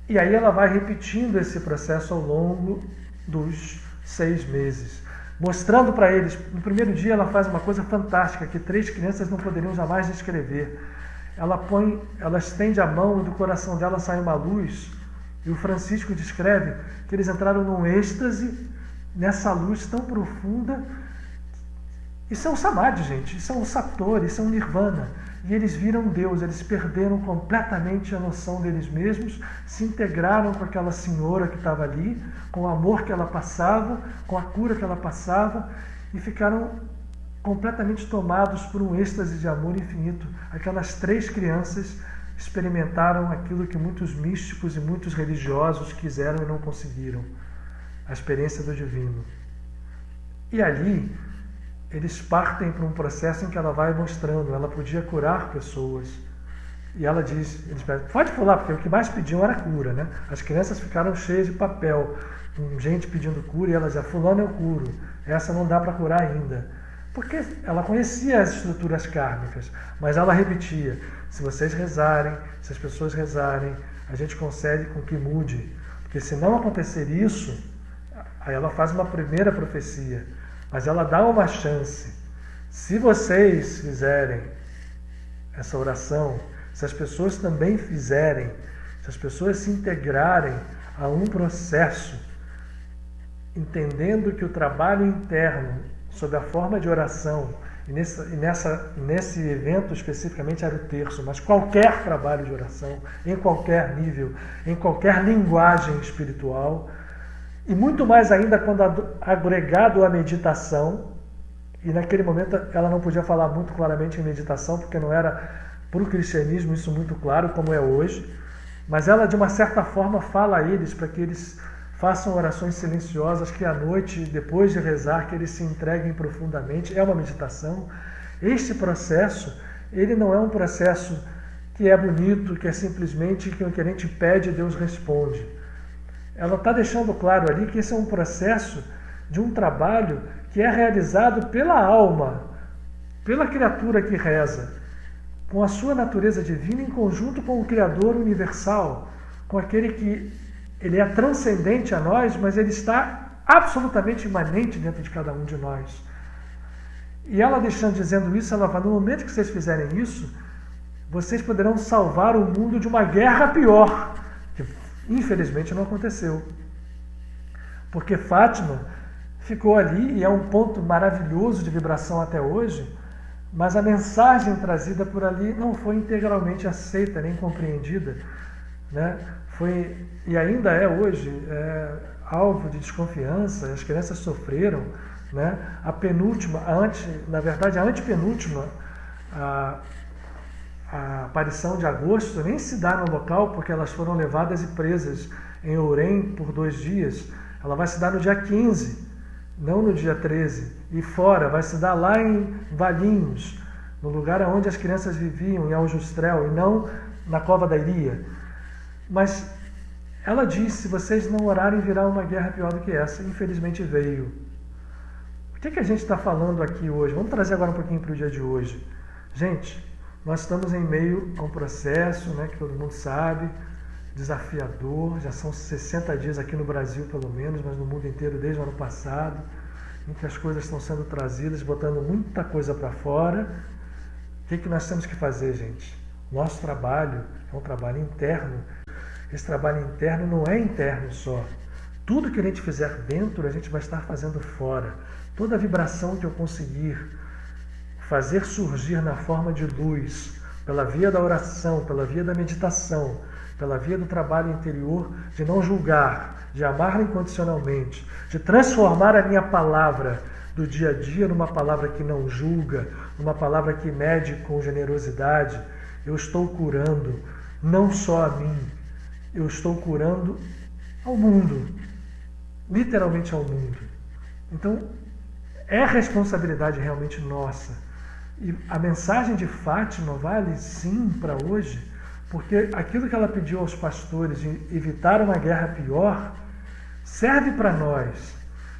E aí ela vai repetindo esse processo ao longo dos 6 meses, mostrando para eles. No primeiro dia ela faz uma coisa fantástica que 3 crianças não poderiam jamais descrever. Ela estende a mão e do coração dela sai uma luz, e o Francisco descreve que eles entraram num êxtase nessa luz tão profunda. Isso é um samadhi, gente, isso é um satori, isso é um nirvana. E eles viram Deus, eles perderam completamente a noção deles mesmos, se integraram com aquela senhora que estava ali, com o amor que ela passava, com a cura que ela passava, e ficaram completamente tomados por um êxtase de amor infinito. Aquelas 3 crianças experimentaram aquilo que muitos místicos e muitos religiosos quiseram e não conseguiram, a experiência do divino. E ali eles partem para um processo em que ela vai mostrando, ela podia curar pessoas. E ela diz, eles pedem, pode falar, porque o que mais pediam era cura, né? As crianças ficaram cheias de papel, com gente pedindo cura, e ela dizia, fulano eu curo, essa não dá para curar ainda. Porque ela conhecia as estruturas kármicas, mas ela repetia, se vocês rezarem, se as pessoas rezarem, a gente consegue com que mude. Porque se não acontecer isso, aí ela faz uma primeira profecia, mas ela dá uma chance. Se vocês fizerem essa oração, se as pessoas também fizerem, se as pessoas se integrarem a um processo, entendendo que o trabalho interno, sob a forma de oração, e nesse evento especificamente era o terço, mas qualquer trabalho de oração, em qualquer nível, em qualquer linguagem espiritual, e muito mais ainda quando agregado à meditação, e naquele momento ela não podia falar muito claramente em meditação, porque não era para o cristianismo isso muito claro, como é hoje, mas ela de uma certa forma fala a eles para que eles façam orações silenciosas, que à noite, depois de rezar, que eles se entreguem profundamente. É uma meditação. Este processo, ele não é um processo que é bonito, que é simplesmente que o que a gente pede, Deus responde. Ela está deixando claro ali que esse é um processo de um trabalho que é realizado pela alma, pela criatura que reza, com a sua natureza divina em conjunto com o Criador universal, com aquele que ele é transcendente a nós, mas ele está absolutamente imanente dentro de cada um de nós. E ela dizendo isso, ela fala, no momento que vocês fizerem isso, vocês poderão salvar o mundo de uma guerra pior, que infelizmente não aconteceu. Porque Fátima ficou ali, e é um ponto maravilhoso de vibração até hoje, mas a mensagem trazida por ali não foi integralmente aceita nem compreendida, né? E ainda é hoje alvo de desconfiança. As crianças sofreram, né? A penúltima, na verdade a antepenúltima, a aparição de agosto nem se dá no local porque elas foram levadas e presas em Ourém por 2 dias. Ela vai se dar no dia 15, não no dia 13. E fora, vai se dar lá em Valinhos, no lugar onde as crianças viviam, em Aljustrel, e não na Cova da Iria. Mas ela disse, se vocês não orarem, virá uma guerra pior do que essa. Infelizmente veio. O que a gente está falando aqui hoje? Vamos trazer agora um pouquinho para o dia de hoje. Gente, nós estamos em meio a um processo, né, que todo mundo sabe, desafiador. Já são 60 dias aqui no Brasil, pelo menos, mas no mundo inteiro desde o ano passado, em que as coisas estão sendo trazidas, botando muita coisa para fora. O que nós temos que fazer, gente? Nosso trabalho é um trabalho interno. Esse trabalho interno não é interno só. Tudo que a gente fizer dentro, a gente vai estar fazendo fora. Toda a vibração que eu conseguir fazer surgir na forma de luz, pela via da oração, pela via da meditação, pela via do trabalho interior, de não julgar, de amar incondicionalmente, de transformar a minha palavra do dia a dia numa palavra que não julga, numa palavra que mede com generosidade. Eu estou curando não só a mim, eu estou curando ao mundo, literalmente ao mundo. Então, é responsabilidade realmente nossa. E a mensagem de Fátima vale sim para hoje, porque aquilo que ela pediu aos pastores de evitar uma guerra pior, serve para nós.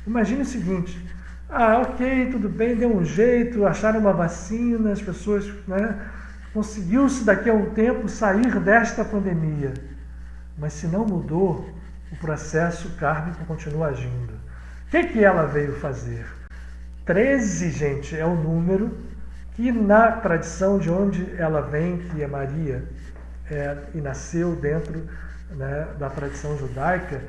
Imagine o seguinte, ok, tudo bem, deu um jeito, acharam uma vacina, as pessoas, né, conseguiu-se daqui a um tempo sair desta pandemia. Mas se não mudou, o processo kármico continua agindo. O que ela veio fazer? 13, gente, é o número que na tradição de onde ela vem, que é Maria, e nasceu dentro, né, da tradição judaica,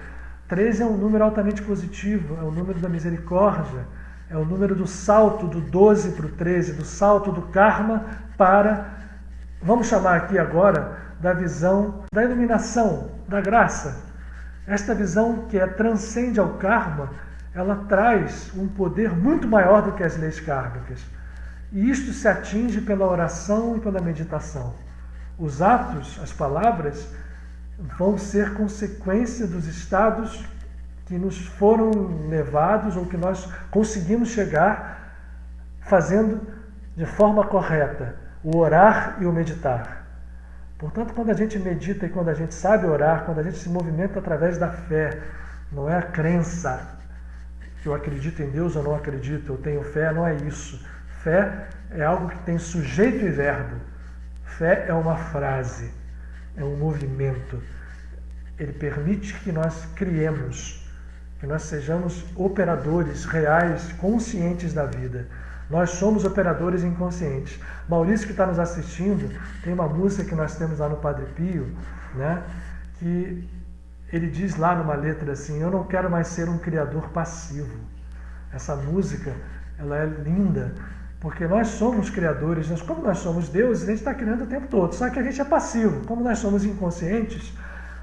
13 é um número altamente positivo, é o número da misericórdia, é o número do salto do 12 para o 13, do salto do karma para, vamos chamar aqui agora, da visão da iluminação, da graça. Esta visão que transcende ao karma, ela traz um poder muito maior do que as leis kármicas. E isto se atinge pela oração e pela meditação. Os atos, as palavras, vão ser consequência dos estados que nos foram levados ou que nós conseguimos chegar fazendo de forma correta o orar e o meditar. Portanto, quando a gente medita e quando a gente sabe orar, quando a gente se movimenta através da fé, não é a crença, que eu acredito em Deus ou não acredito, eu tenho fé, não é isso. Fé é algo que tem sujeito e verbo. Fé é uma frase, é um movimento. Ele permite que nós criemos, que nós sejamos operadores reais, conscientes da vida. Nós somos operadores inconscientes. Maurício, que está nos assistindo, tem uma música que nós temos lá no Padre Pio, né, que ele diz lá numa letra assim, eu não quero mais ser um criador passivo. Essa música, ela é linda, porque nós somos criadores, como nós somos deuses, a gente está criando o tempo todo, só que a gente é passivo. Como nós somos inconscientes,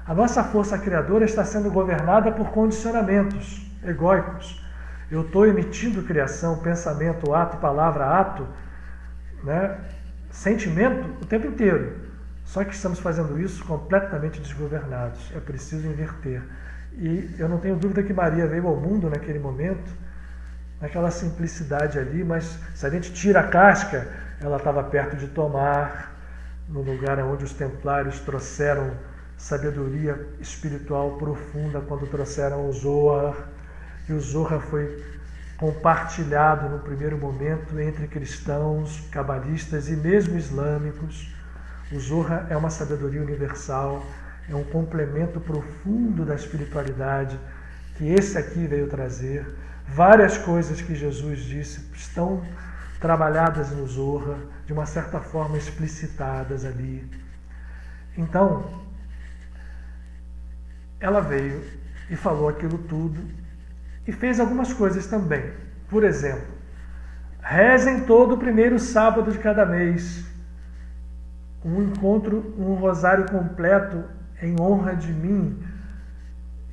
a nossa força criadora está sendo governada por condicionamentos egóicos. Eu estou emitindo criação, pensamento, ato, palavra, ato, né, sentimento o tempo inteiro. Só que estamos fazendo isso completamente desgovernados. É preciso inverter. E eu não tenho dúvida que Maria veio ao mundo naquele momento, naquela simplicidade ali, mas se a gente tira a casca, ela estava perto de Tomar, no lugar onde os templários trouxeram sabedoria espiritual profunda quando trouxeram o Zohar, e o Zohar foi compartilhado no primeiro momento entre cristãos, cabalistas e mesmo islâmicos. O Zohar é uma sabedoria universal, é um complemento profundo da espiritualidade que esse aqui veio trazer. Várias coisas que Jesus disse estão trabalhadas no Zohar, de uma certa forma explicitadas ali. Então, ela veio e falou aquilo tudo e fez algumas coisas também. Por exemplo, rezem todo o primeiro sábado de cada mês. Um encontro, um rosário completo em honra de mim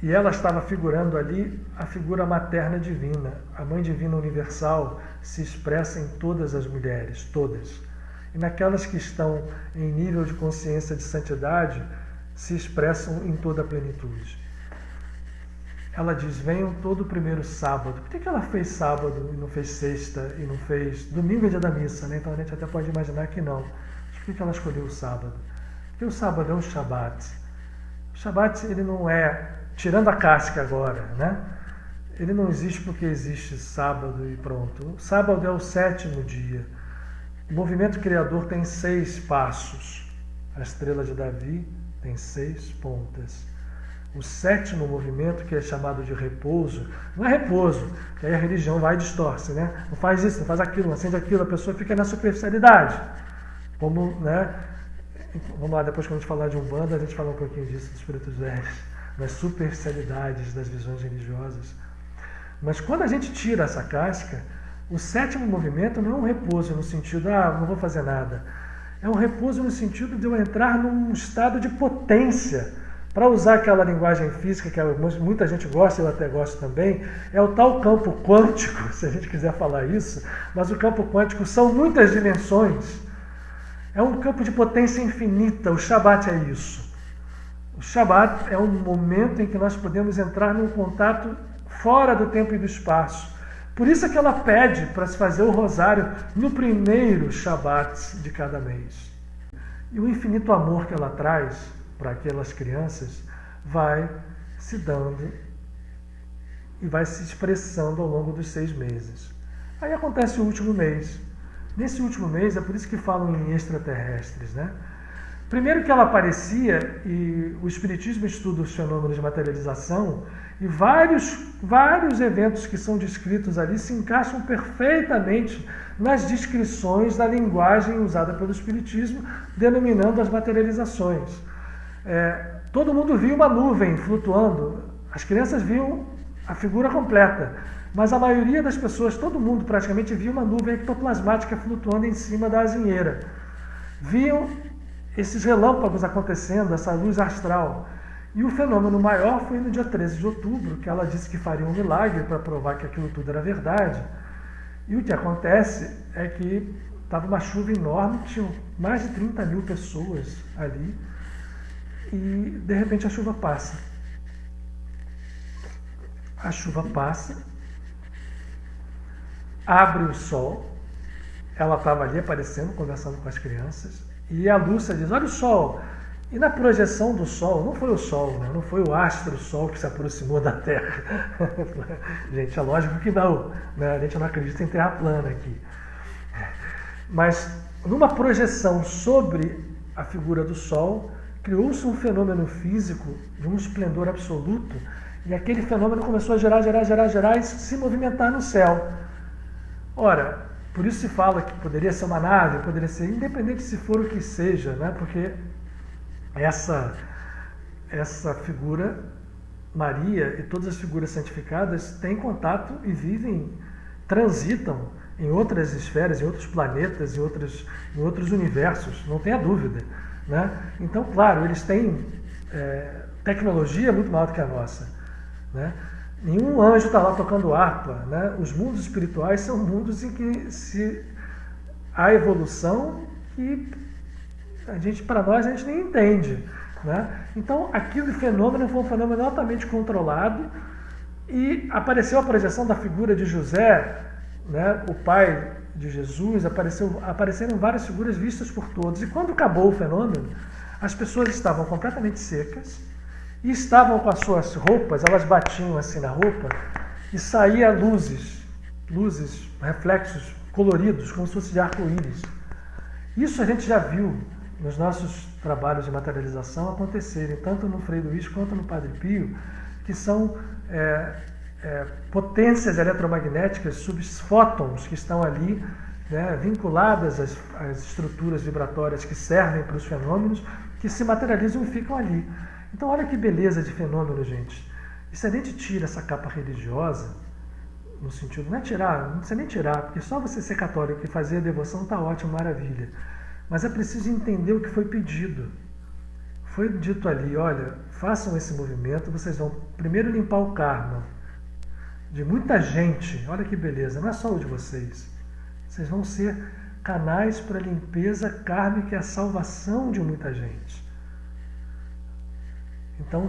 E ela estava figurando ali a figura materna divina. A Mãe Divina Universal se expressa em todas as mulheres, todas. E naquelas que estão em nível de consciência de santidade, se expressam em toda a plenitude. Ela diz, venham todo o primeiro sábado. Por que ela fez sábado e não fez sexta e não fez... Domingo é dia da missa, né? Então a gente até pode imaginar que não. Mas por que ela escolheu o sábado? Porque o sábado é o Shabat. O Shabat, ele não é... Tirando a casca agora, né? Ele não existe porque existe sábado e pronto. O sábado é o 7º dia. O movimento criador tem 6 passos. A estrela de Davi tem 6 pontas. O 7º movimento, que é chamado de repouso, não é repouso, que aí a religião vai e distorce, né? Não faz isso, não faz aquilo, não acende aquilo, a pessoa fica na superficialidade. Como, né? Vamos lá, depois quando a gente falar de Umbanda, a gente fala um pouquinho disso, dos espíritos velhos, das superficialidades das visões religiosas. Mas quando a gente tira essa casca, o 7º movimento não é um repouso no sentido, não vou fazer nada. É um repouso no sentido de eu entrar num estado de potência. Para usar aquela linguagem física que muita gente gosta, eu até gosto também, é o tal campo quântico, se a gente quiser falar isso, mas o campo quântico são muitas dimensões. É um campo de potência infinita, o Shabat é isso. O Shabat é um momento em que nós podemos entrar num contato fora do tempo e do espaço. Por isso é que ela pede para se fazer o rosário no primeiro Shabat de cada mês. E o infinito amor que ela traz para aquelas crianças vai se dando e vai se expressando ao longo dos 6 meses. Aí acontece o último mês. Nesse último mês, é por isso que falam em extraterrestres, né? Primeiro que ela aparecia, e o Espiritismo estuda os fenômenos de materialização, e vários eventos que são descritos ali se encaixam perfeitamente nas descrições da linguagem usada pelo Espiritismo, denominando as materializações. Todo mundo viu uma nuvem flutuando, as crianças viam a figura completa, mas a maioria das pessoas, todo mundo praticamente, viu uma nuvem ectoplasmática flutuando em cima da azinheira. Viam esses relâmpagos acontecendo, essa luz astral. E o fenômeno maior foi no dia 13 de outubro, que ela disse que faria um milagre para provar que aquilo tudo era verdade. E o que acontece é que estava uma chuva enorme, tinham mais de 30 mil pessoas ali, e de repente a chuva passa. A chuva passa, abre o sol, ela estava ali aparecendo, conversando com as crianças, e a Lúcia diz, olha o sol. E na projeção do sol, não foi o sol, né? Não foi o astro sol que se aproximou da Terra. Gente, é lógico que não, né? A gente não acredita em terra plana aqui. Mas numa projeção sobre a figura do sol, criou-se um fenômeno físico de um esplendor absoluto, e aquele fenômeno começou a gerar e se movimentar no céu. Ora, por isso se fala que poderia ser uma nave, poderia ser, independente se for o que seja, né? Porque essa figura, Maria e todas as figuras santificadas têm contato e vivem, transitam em outras esferas, em outros planetas, em outros universos, não tenha dúvida, né? Então, claro, eles têm tecnologia muito maior do que a nossa, né? Nenhum anjo está lá tocando harpa, né? Os mundos espirituais são mundos em que há evolução que para nós a gente nem entende, né? Então, aquele fenômeno foi um fenômeno altamente controlado, e apareceu a projeção da figura de José, né? O pai de Jesus, apareceram várias figuras vistas por todos. E quando acabou o fenômeno, as pessoas estavam completamente secas e estavam com as suas roupas, elas batiam assim na roupa e saía luzes, reflexos coloridos, como se fosse de arco-íris. Isso a gente já viu nos nossos trabalhos de materialização acontecerem, tanto no Frei Luís quanto no Padre Pio, que são potências eletromagnéticas, subfótons que estão ali, né, vinculadas às estruturas vibratórias que servem para os fenômenos, que se materializam e ficam ali. Então olha que beleza de fenômeno, gente. E se a gente tira essa capa religiosa, no sentido, não precisa nem tirar, porque só você ser católico e fazer a devoção está ótimo, maravilha. Mas é preciso entender o que foi pedido. foi dito ali, olha, façam esse movimento, vocês vão primeiro limpar o karma de muita gente, olha que beleza, não é só o de vocês. Vocês vão ser canais para a limpeza kármica e a salvação de muita gente. Então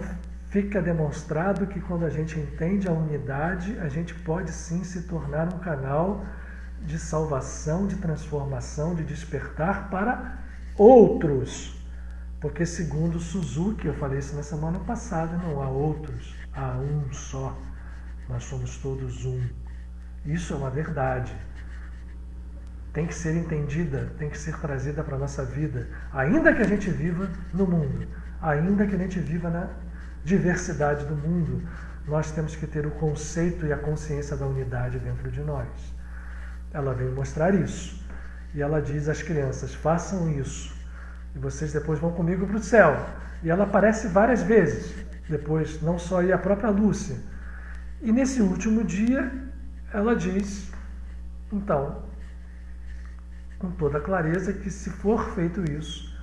fica demonstrado que quando a gente entende a unidade, a gente pode sim se tornar um canal de salvação, de transformação, de despertar para outros. Porque segundo Suzuki, eu falei isso na semana passada, não há outros, há um só. Nós somos todos um. Isso é uma verdade. Tem que ser entendida, tem que ser trazida para a nossa vida, ainda que a gente viva no mundo, ainda que a gente viva na diversidade do mundo, nós temos que ter o conceito e a consciência da unidade dentro de nós. Ela vem mostrar isso. E ela diz às crianças, façam isso. E vocês depois vão comigo para o céu. E ela aparece várias vezes. Depois, não só a própria Lúcia. E nesse último dia, ela diz, então, com toda clareza, que se for feito isso,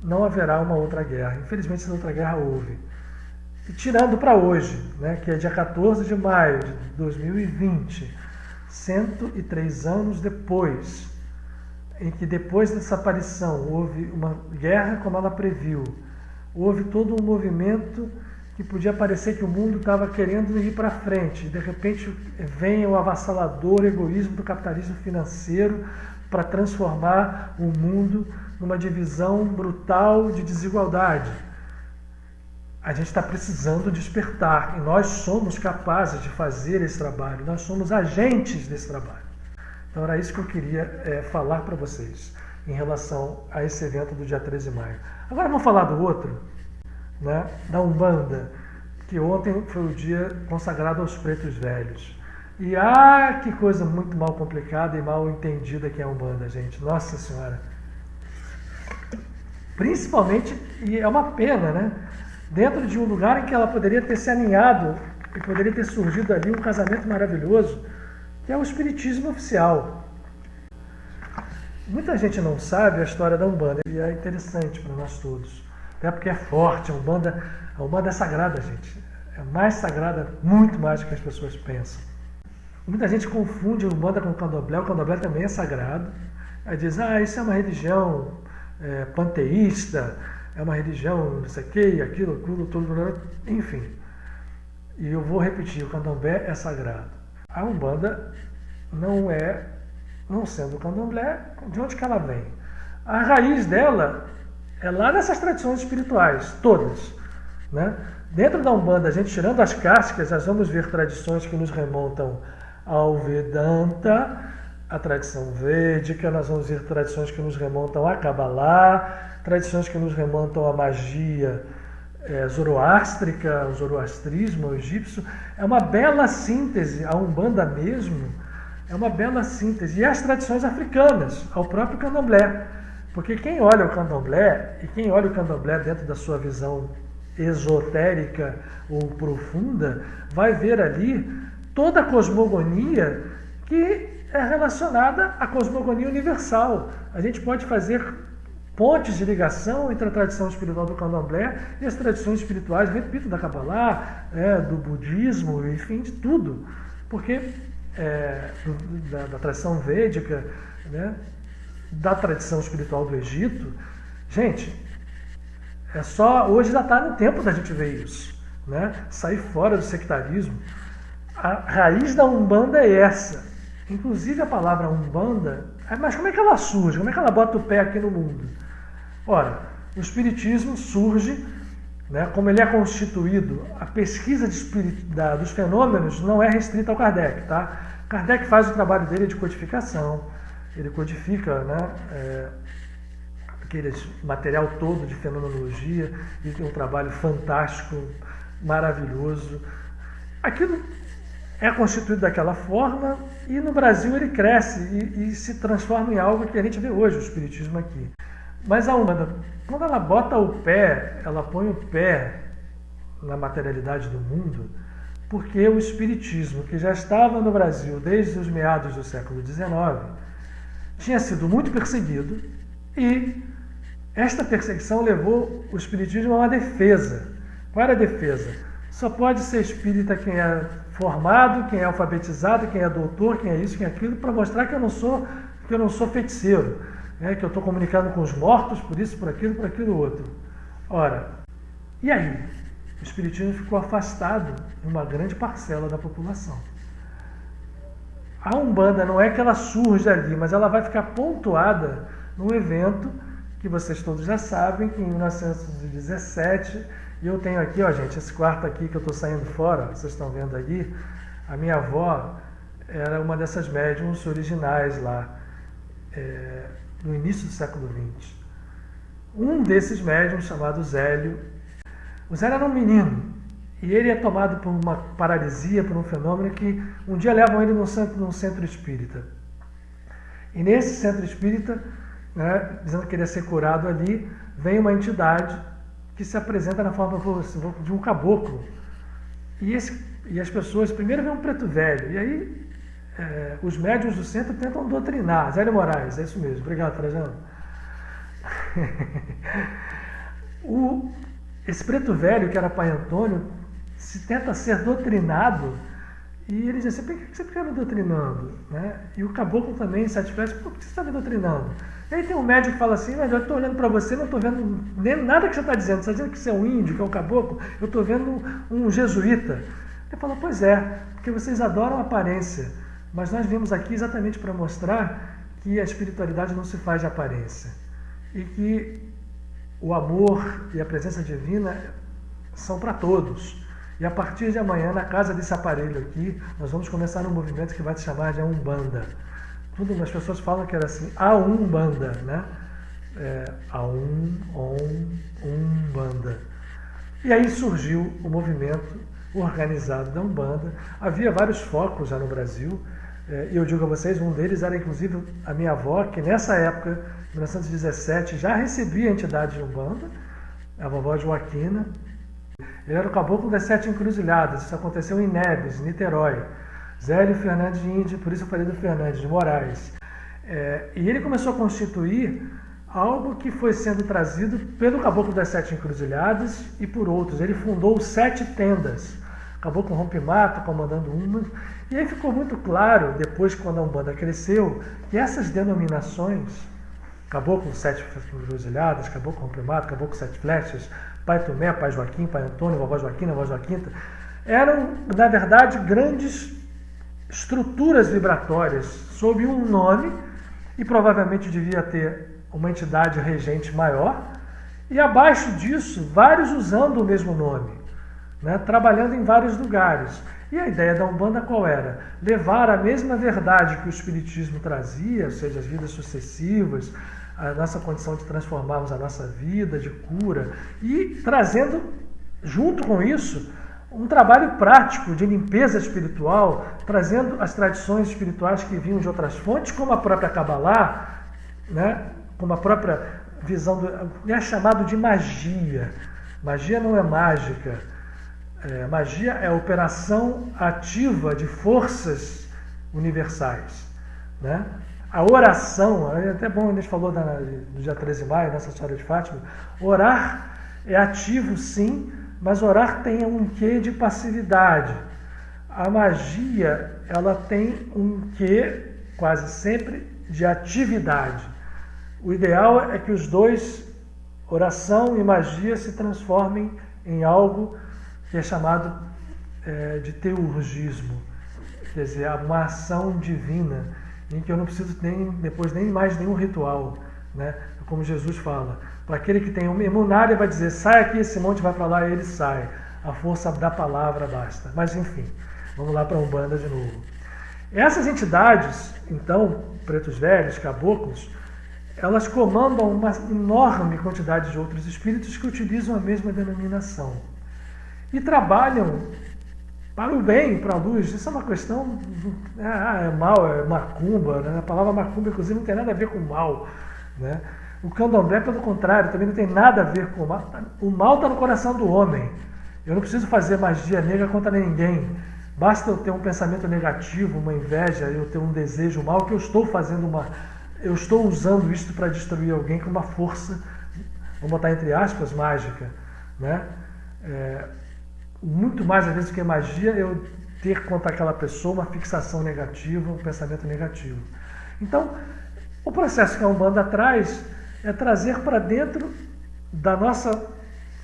não haverá uma outra guerra. Infelizmente, essa outra guerra houve. E tirando para hoje, né, que é dia 14 de maio de 2020, 103 anos depois, em que depois dessa aparição houve uma guerra como ela previu, houve todo um movimento que podia parecer que o mundo estava querendo ir para frente, e de repente vem o avassalador egoísmo do capitalismo financeiro para transformar o mundo numa divisão brutal de desigualdade. A gente está precisando despertar, e nós somos capazes de fazer esse trabalho, nós somos agentes desse trabalho. Então era isso que eu queria falar para vocês em relação a esse evento do dia 13 de maio. Agora vamos falar do outro, né, da Umbanda, que ontem foi o dia consagrado aos pretos velhos. E que coisa muito mal complicada e mal entendida que é a Umbanda, gente. Nossa Senhora. Principalmente, e é uma pena, né? Dentro de um lugar em que ela poderia ter se aninhado e poderia ter surgido ali um casamento maravilhoso, que é o espiritismo oficial. Muita gente não sabe a história da Umbanda e é interessante para nós todos. Até porque é forte, a Umbanda é sagrada, gente. É mais sagrada, muito mais do que as pessoas pensam. Muita gente confunde a Umbanda com o Candomblé também é sagrado. Aí diz, isso é uma religião panteísta, é uma religião não sei o que, aquilo, tudo, enfim. E eu vou repetir, o Candomblé é sagrado. A Umbanda não sendo o Candomblé, de onde que ela vem? A raiz dela é lá nessas tradições espirituais, todas, né? Dentro da Umbanda, a gente tirando as cascas, nós vamos ver tradições que nos remontam ao Vedanta, a tradição védica, nós vamos ver tradições que nos remontam a Kabbalah, tradições que nos remontam à magia zoroástrica, o zoroastrismo, o egípcio. É uma bela síntese, a Umbanda mesmo, é uma bela síntese. E as tradições africanas, ao próprio Candomblé. Porque quem olha o Candomblé, e quem olha o Candomblé dentro da sua visão esotérica ou profunda, vai ver ali toda a cosmogonia que é relacionada à cosmogonia universal. A gente pode fazer pontes de ligação entre a tradição espiritual do Candomblé e as tradições espirituais, repito, da Kabbalah, do budismo, enfim, de tudo. Porque da tradição védica, né, da tradição espiritual do Egito, gente, hoje já está no tempo da gente ver isso, né? Sair fora do sectarismo. A raiz da Umbanda é essa. Inclusive a palavra Umbanda, mas como é que ela surge? Como é que ela bota o pé aqui no mundo? Ora, o Espiritismo surge, né, como ele é constituído, a pesquisa dos fenômenos não é restrita ao Kardec, tá? Kardec faz o trabalho dele de codificação, ele codifica, né, aquele material todo de fenomenologia, e tem um trabalho fantástico, maravilhoso. Aquilo é constituído daquela forma e no Brasil ele cresce e se transforma em algo que a gente vê hoje, o Espiritismo aqui. Mas a Umbanda, quando ela bota o pé, ela põe o pé na materialidade do mundo, porque o Espiritismo, que já estava no Brasil desde os meados do século XIX, tinha sido muito perseguido e Esta perseguição levou o espiritismo a uma defesa. Qual era a defesa? Só pode ser espírita quem é formado, quem é alfabetizado, quem é doutor, quem é isso, quem é aquilo, para mostrar que eu não sou feiticeiro, né? Que eu estou comunicando com os mortos, por isso, por aquilo outro. Ora, e aí? O espiritismo ficou afastado de uma grande parcela da população. A Umbanda não é que ela surge ali, mas ela vai ficar pontuada num evento que vocês todos já sabem, que em 1917, e eu tenho aqui, ó, gente, esse quarto aqui que eu estou saindo fora, vocês estão vendo aqui, a minha avó era uma dessas médiums originais lá, no início do século XX. Um desses médiums, chamado Zélio, o Zélio era um menino, e ele é tomado por uma paralisia, por um fenômeno que um dia levam ele num centro espírita. E nesse centro espírita, né, dizendo que ele ia ser curado ali, vem uma entidade que se apresenta na forma de um caboclo. E as pessoas, primeiro vem um preto velho, e aí os médiuns do centro tentam doutrinar. Zélio Moraes, é isso mesmo. Obrigado, Trajano. Esse preto velho, que era pai Antônio, se tenta ser doutrinado, e ele diz assim: por que você fica me doutrinando? Né? E o caboclo também, insatisfeito: por que você está me doutrinando? E aí tem um médico que fala assim: mas eu estou olhando para você, não estou vendo nem nada que você está dizendo. Você está dizendo que você é um índio, que é um caboclo? Eu estou vendo um jesuíta. Ele fala: pois é, porque vocês adoram a aparência, mas nós viemos aqui exatamente para mostrar que a espiritualidade não se faz de aparência, e que o amor e a presença divina são para todos. E a partir de amanhã, na casa desse aparelho aqui, nós vamos começar um movimento que vai se chamar de Umbanda. As pessoas falam que era assim, a Umbanda, né? Umbanda. E aí surgiu o movimento organizado da Umbanda. Havia vários focos já no Brasil, e eu digo a vocês, um deles era inclusive a minha avó, que nessa época, em 1917, já recebia a entidade de Umbanda, a vovó Joaquina. Ele era o caboclo das 7 encruzilhadas. Isso aconteceu em Neves, Niterói. Zélio Fernandes de Índia, por isso eu falei do Fernandes de Moraes. E ele começou a constituir algo que foi sendo trazido pelo caboclo das 7 encruzilhadas e por outros. Ele fundou 7 tendas. Caboclo Rompe-Mato comandando uma. E aí ficou muito claro, depois quando a Umbanda cresceu, que essas denominações, Caboclo 7 encruzilhadas, Caboclo Rompe-Mato, Caboclo 7 flechas, Pai Tomé, Pai Joaquim, Pai Antônio, Vovó Joaquina, Vovó Joaquinta, eram, na verdade, grandes estruturas vibratórias sob um nome, e provavelmente devia ter uma entidade regente maior, e abaixo disso, vários usando o mesmo nome, né, trabalhando em vários lugares. E a ideia da Umbanda qual era? Levar a mesma verdade que o Espiritismo trazia, ou seja, as vidas sucessivas, a nossa condição de transformarmos a nossa vida, de cura, e trazendo, junto com isso, um trabalho prático de limpeza espiritual, trazendo as tradições espirituais que vinham de outras fontes, como a própria Kabbalah, né? Como a própria visão é chamado de magia. Magia não é mágica. Magia é a operação ativa de forças universais, né? A oração, é até bom, a gente falou do dia 13 de maio, nessa história de Fátima, orar é ativo sim, mas orar tem um quê de passividade. A magia, ela tem um quê, quase sempre, de atividade. O ideal é que os dois, oração e magia, se transformem em algo que é chamado de teurgismo, quer dizer, uma ação divina, em que eu não preciso depois nem mais nenhum ritual, né? Como Jesus fala, para aquele que tem uma emunária, vai dizer: sai aqui, esse monte vai para lá, e ele sai. A força da palavra basta. Mas enfim, vamos lá para a Umbanda de novo. Essas entidades, então, pretos velhos, caboclos, elas comandam uma enorme quantidade de outros espíritos que utilizam a mesma denominação e trabalham para o bem, para a luz. Isso é uma questão, é mal, é macumba, né? A palavra macumba, inclusive, não tem nada a ver com mal, né? O candomblé, pelo contrário, também não tem nada a ver com o mal. O mal está no coração do homem. Eu não preciso fazer magia negra contra ninguém. Basta eu ter um pensamento negativo, uma inveja, eu ter um desejo mal, que eu estou fazendo eu estou usando isso para destruir alguém com uma força vamos botar entre aspas, mágica, né? Muito mais às vezes do que magia, eu ter contra aquela pessoa uma fixação negativa, um pensamento negativo. Então, o processo que a Umbanda traz é trazer para dentro da nossa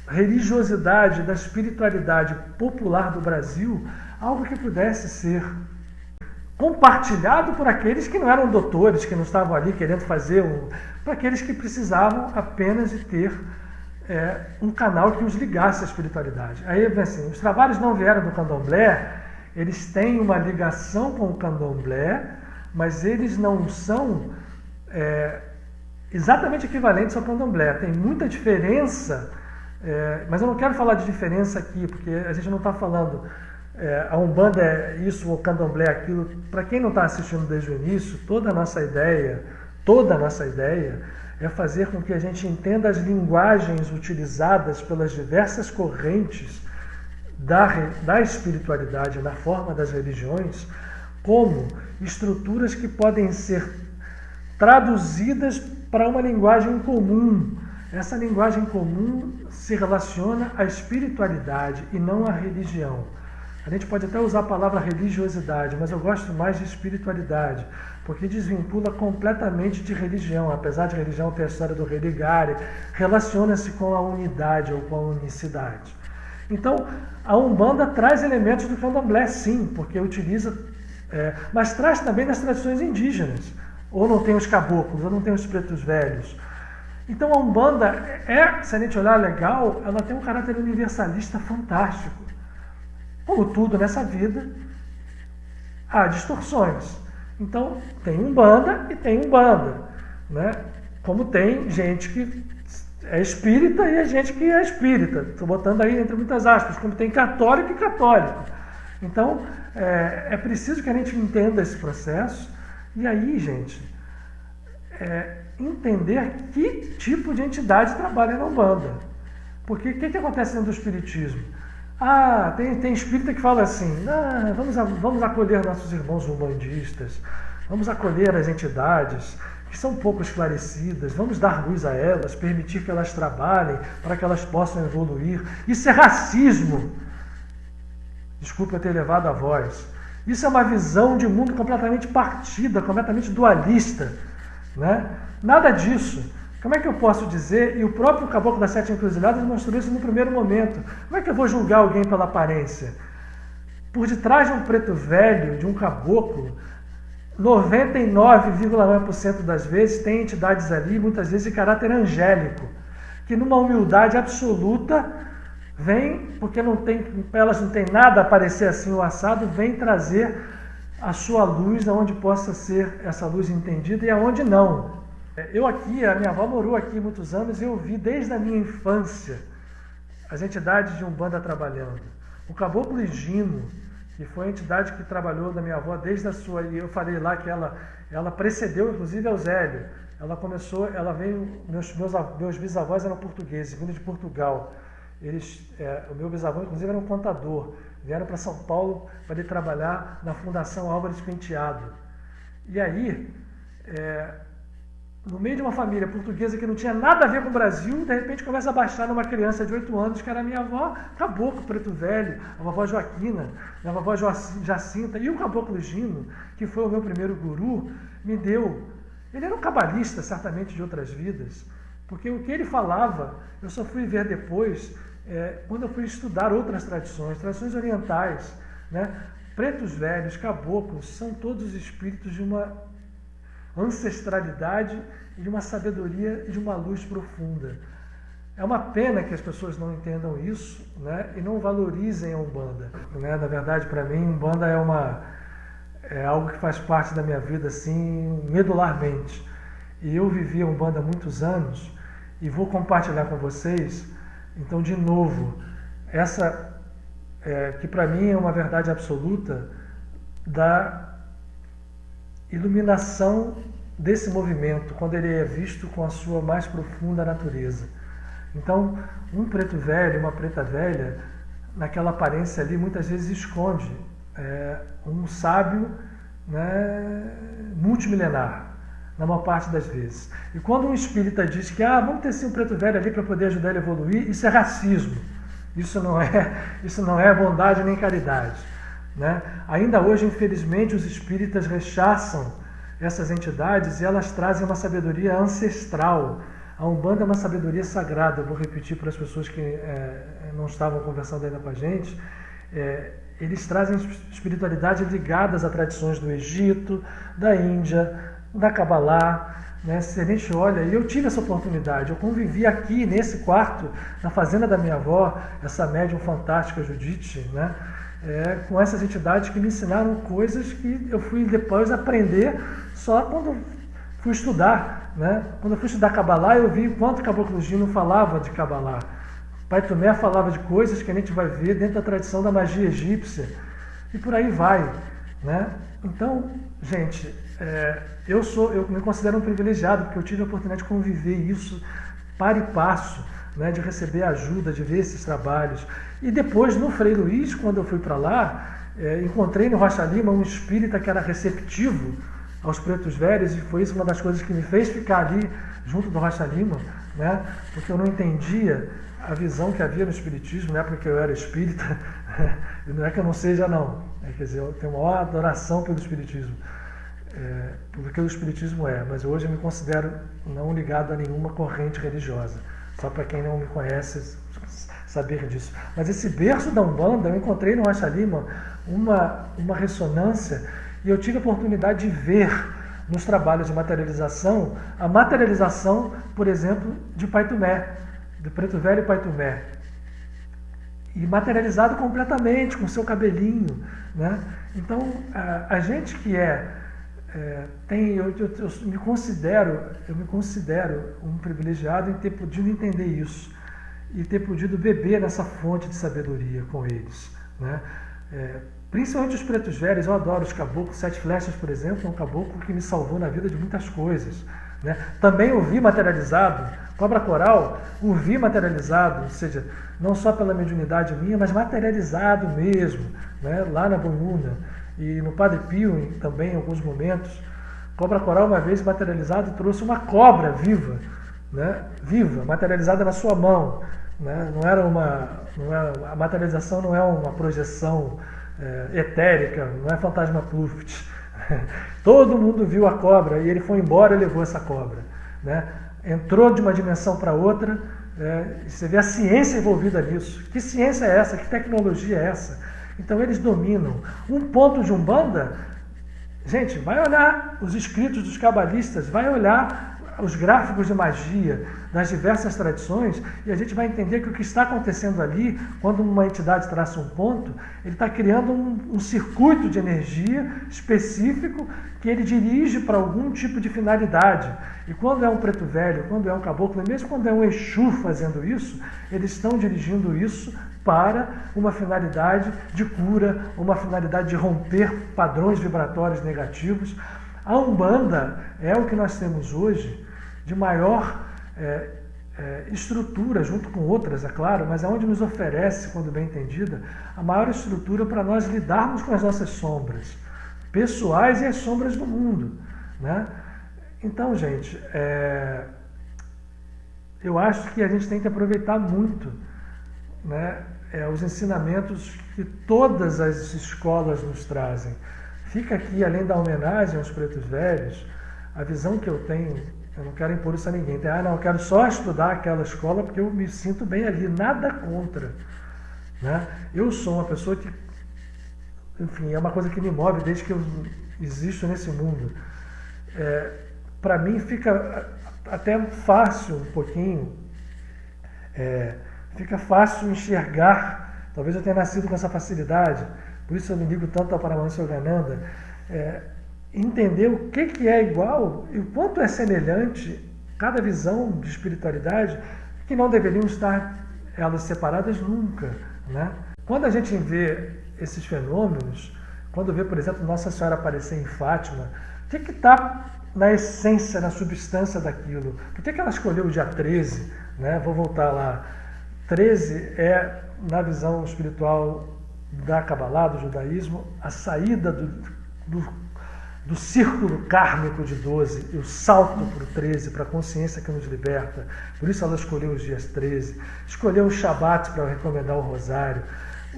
religiosidade, da espiritualidade popular do Brasil, algo que pudesse ser compartilhado por aqueles que não eram doutores, que não estavam ali querendo fazer, para aqueles que precisavam apenas de ter um canal que os ligasse à espiritualidade. Aí, assim, os trabalhos não vieram do candomblé, eles têm uma ligação com o candomblé, mas eles não são exatamente equivalentes ao candomblé. Tem muita diferença, mas eu não quero falar de diferença aqui, porque a gente não está falando a Umbanda é isso, o candomblé é aquilo. Para quem não está assistindo desde o início, toda a nossa ideia é fazer com que a gente entenda as linguagens utilizadas pelas diversas correntes da espiritualidade, na forma das religiões, como estruturas que podem ser traduzidas para uma linguagem comum. Essa linguagem comum se relaciona à espiritualidade e não à religião. A gente pode até usar a palavra religiosidade, mas eu gosto mais de espiritualidade, porque desvincula completamente de religião. Apesar de religião ter a história do religare, relaciona-se com a unidade ou com a unicidade. Então, a Umbanda traz elementos do candomblé, sim, porque utiliza, mas traz também das tradições indígenas. Ou não tem os caboclos, ou não tem os pretos velhos. Então, a Umbanda, se a gente olhar legal, ela tem um caráter universalista fantástico. Como tudo nessa vida, há distorções. Então, tem Umbanda e tem Umbanda, né? Como tem gente que é espírita e a gente que é espírita. Estou botando aí entre muitas aspas, como tem católico e católico. Então, é preciso que a gente entenda esse processo e aí, gente, entender que tipo de entidade trabalha na Umbanda. Porque o que acontece dentro do espiritismo? Tem espírita que fala assim, vamos acolher nossos irmãos umbandistas, vamos acolher as entidades que são pouco esclarecidas, vamos dar luz a elas, permitir que elas trabalhem para que elas possam evoluir. Isso é racismo. Desculpa eu ter elevado a voz. Isso é uma visão de mundo completamente partida, completamente dualista, né? Nada disso. Como é que eu posso dizer, e o próprio Caboclo das Sete Encruzilhadas mostrou isso no primeiro momento, como é que eu vou julgar alguém pela aparência? Por detrás de um preto velho, de um caboclo, 99,9% das vezes tem entidades ali, muitas vezes de caráter angélico, que numa humildade absoluta vem, porque elas não têm nada a parecer assim o assado, vem trazer a sua luz aonde possa ser essa luz entendida e aonde não. A minha avó morou aqui muitos anos e eu vi desde a minha infância as entidades de Umbanda trabalhando. O Caboclo Higino, que foi a entidade que trabalhou da minha avó desde a sua, e eu falei lá que ela precedeu inclusive ao Zélio. Ela veio, meus bisavós eram portugueses, vindo de Portugal. O meu bisavô inclusive era um contador, vieram para São Paulo para ele trabalhar na Fundação Álvares Penteado. E aí, no meio de uma família portuguesa que não tinha nada a ver com o Brasil, de repente começa a baixar numa criança de 8 anos, que era minha avó, Caboclo Preto Velho, a vovó Joaquina, a vovó Jacinta, e o Caboclo Higino, que foi o meu primeiro guru, me deu. Ele era um cabalista, certamente, de outras vidas, porque o que ele falava, eu só fui ver depois, quando eu fui estudar outras tradições orientais, né? Pretos velhos, caboclos, são todos espíritos de uma ancestralidade e de uma sabedoria e de uma luz profunda. É uma pena que as pessoas não entendam isso, né, e não valorizem a Umbanda. Né? Na verdade, para mim, Umbanda é algo que faz parte da minha vida assim, medularmente. E eu vivi a Umbanda há muitos anos e vou compartilhar com vocês, então, de novo, essa que para mim é uma verdade absoluta da iluminação desse movimento, quando ele é visto com a sua mais profunda natureza. Então, um preto velho, uma preta velha, naquela aparência ali, muitas vezes esconde um sábio, né, multimilenar. na maior parte das vezes. E quando um espírita diz que vamos ter sim um preto velho ali para poder ajudar ele a evoluir, isso é racismo. Isso não é bondade nem caridade, né? Ainda hoje, infelizmente, os espíritas rechaçam essas entidades e elas trazem uma sabedoria ancestral. A Umbanda é uma sabedoria sagrada. Eu vou repetir para as pessoas que não estavam conversando ainda com a gente. Eles trazem espiritualidade ligadas a tradições do Egito, da Índia, da Kabbalah, né? Se a gente olha, e eu tive essa oportunidade, eu convivi aqui nesse quarto, na fazenda da minha avó, essa médium fantástica Judite, né? Com essas entidades que me ensinaram coisas que eu fui depois aprender só quando fui estudar, né? Quando eu fui estudar Kabbalah, eu vi quanto Caboclo Gino falava de Kabbalah. Pai Tomé falava de coisas que a gente vai ver dentro da tradição da magia egípcia, e por aí vai, né? Então, gente, eu me considero um privilegiado, porque eu tive a oportunidade de conviver isso par e passo, né, de receber ajuda, de ver esses trabalhos. E depois, no Frei Luiz, quando eu fui para lá, encontrei no Rocha Lima um espírita que era receptivo aos pretos velhos, e foi isso uma das coisas que me fez ficar ali junto do Rocha Lima, né, porque eu não entendia a visão que havia no espiritismo, não é porque eu era espírita, não é que eu não seja, não. Quer dizer, eu tenho uma maior adoração pelo espiritismo, porque o espiritismo mas hoje eu me considero não ligado a nenhuma corrente religiosa, só para quem não me conhece saber disso. Mas esse berço da Umbanda, eu encontrei no Rocha Lima uma ressonância, e eu tive a oportunidade de ver nos trabalhos de materialização, a materialização, por exemplo, de Pai Tomé, do Preto Velho e Pai Tomé, e materializado completamente, com seu cabelinho, né? Então, a gente que eu me considero um privilegiado em ter podido entender isso e ter podido beber nessa fonte de sabedoria com eles, né? Principalmente os pretos velhos. Eu adoro os caboclos. Sete Flechas, por exemplo, é um caboclo que me salvou na vida de muitas coisas, né? Também o vi materializado. Cobra Coral, o vi materializado, ou seja, não só pela mediunidade minha, mas materializado mesmo, né? Lá na Bonuna. E no Padre Pio também, em alguns momentos. Cobra Coral, uma vez materializado, trouxe uma cobra viva, né? Viva, materializada na sua mão, né? A materialização não é uma projeção etérica, não é fantasma Pluft. Todo mundo viu a cobra e ele foi embora e levou essa cobra, né? Entrou de uma dimensão para outra. Você vê a ciência envolvida nisso. Que ciência é essa? Que tecnologia é essa? Então eles dominam. Um ponto de Umbanda, gente, vai olhar os escritos dos cabalistas, vai olhar os gráficos de magia das diversas tradições, e a gente vai entender que o que está acontecendo ali, quando uma entidade traça um ponto, ele está criando um circuito de energia específico que ele dirige para algum tipo de finalidade. E quando é um preto velho, quando é um caboclo, e mesmo quando é um Exu fazendo isso, eles estão dirigindo isso para uma finalidade de cura, uma finalidade de romper padrões vibratórios negativos. A Umbanda é o que nós temos hoje de maior estrutura, junto com outras, é claro, mas é onde nos oferece, quando bem entendida, a maior estrutura para nós lidarmos com as nossas sombras pessoais e as sombras do mundo, né? Então, gente, eu acho que a gente tem que aproveitar muito, né, os ensinamentos que todas as escolas nos trazem. Fica aqui, além da homenagem aos pretos velhos, a visão que eu tenho. Eu não quero impor isso a ninguém. Eu quero só estudar aquela escola porque eu me sinto bem ali. Nada contra, né? Eu sou uma pessoa que, enfim, é uma coisa que me move desde que eu existo nesse mundo. Para mim fica até fácil um pouquinho, fica fácil enxergar. Talvez eu tenha nascido com essa facilidade, por isso eu me ligo tanto ao Paramahansa Yogananda. Entender o que é igual e o quanto é semelhante cada visão de espiritualidade, que não deveriam estar elas separadas nunca, né? Quando a gente vê esses fenômenos, quando vê, por exemplo, Nossa Senhora aparecer em Fátima, o que está na essência, na substância daquilo? Por que ela escolheu o dia 13? Né? Vou voltar lá. 13 é, na visão espiritual da Kabbalah, do judaísmo, a saída do círculo kármico de 12 e o salto para o 13, para a consciência que nos liberta. Por isso ela escolheu os dias 13, escolheu o Shabat para recomendar o rosário.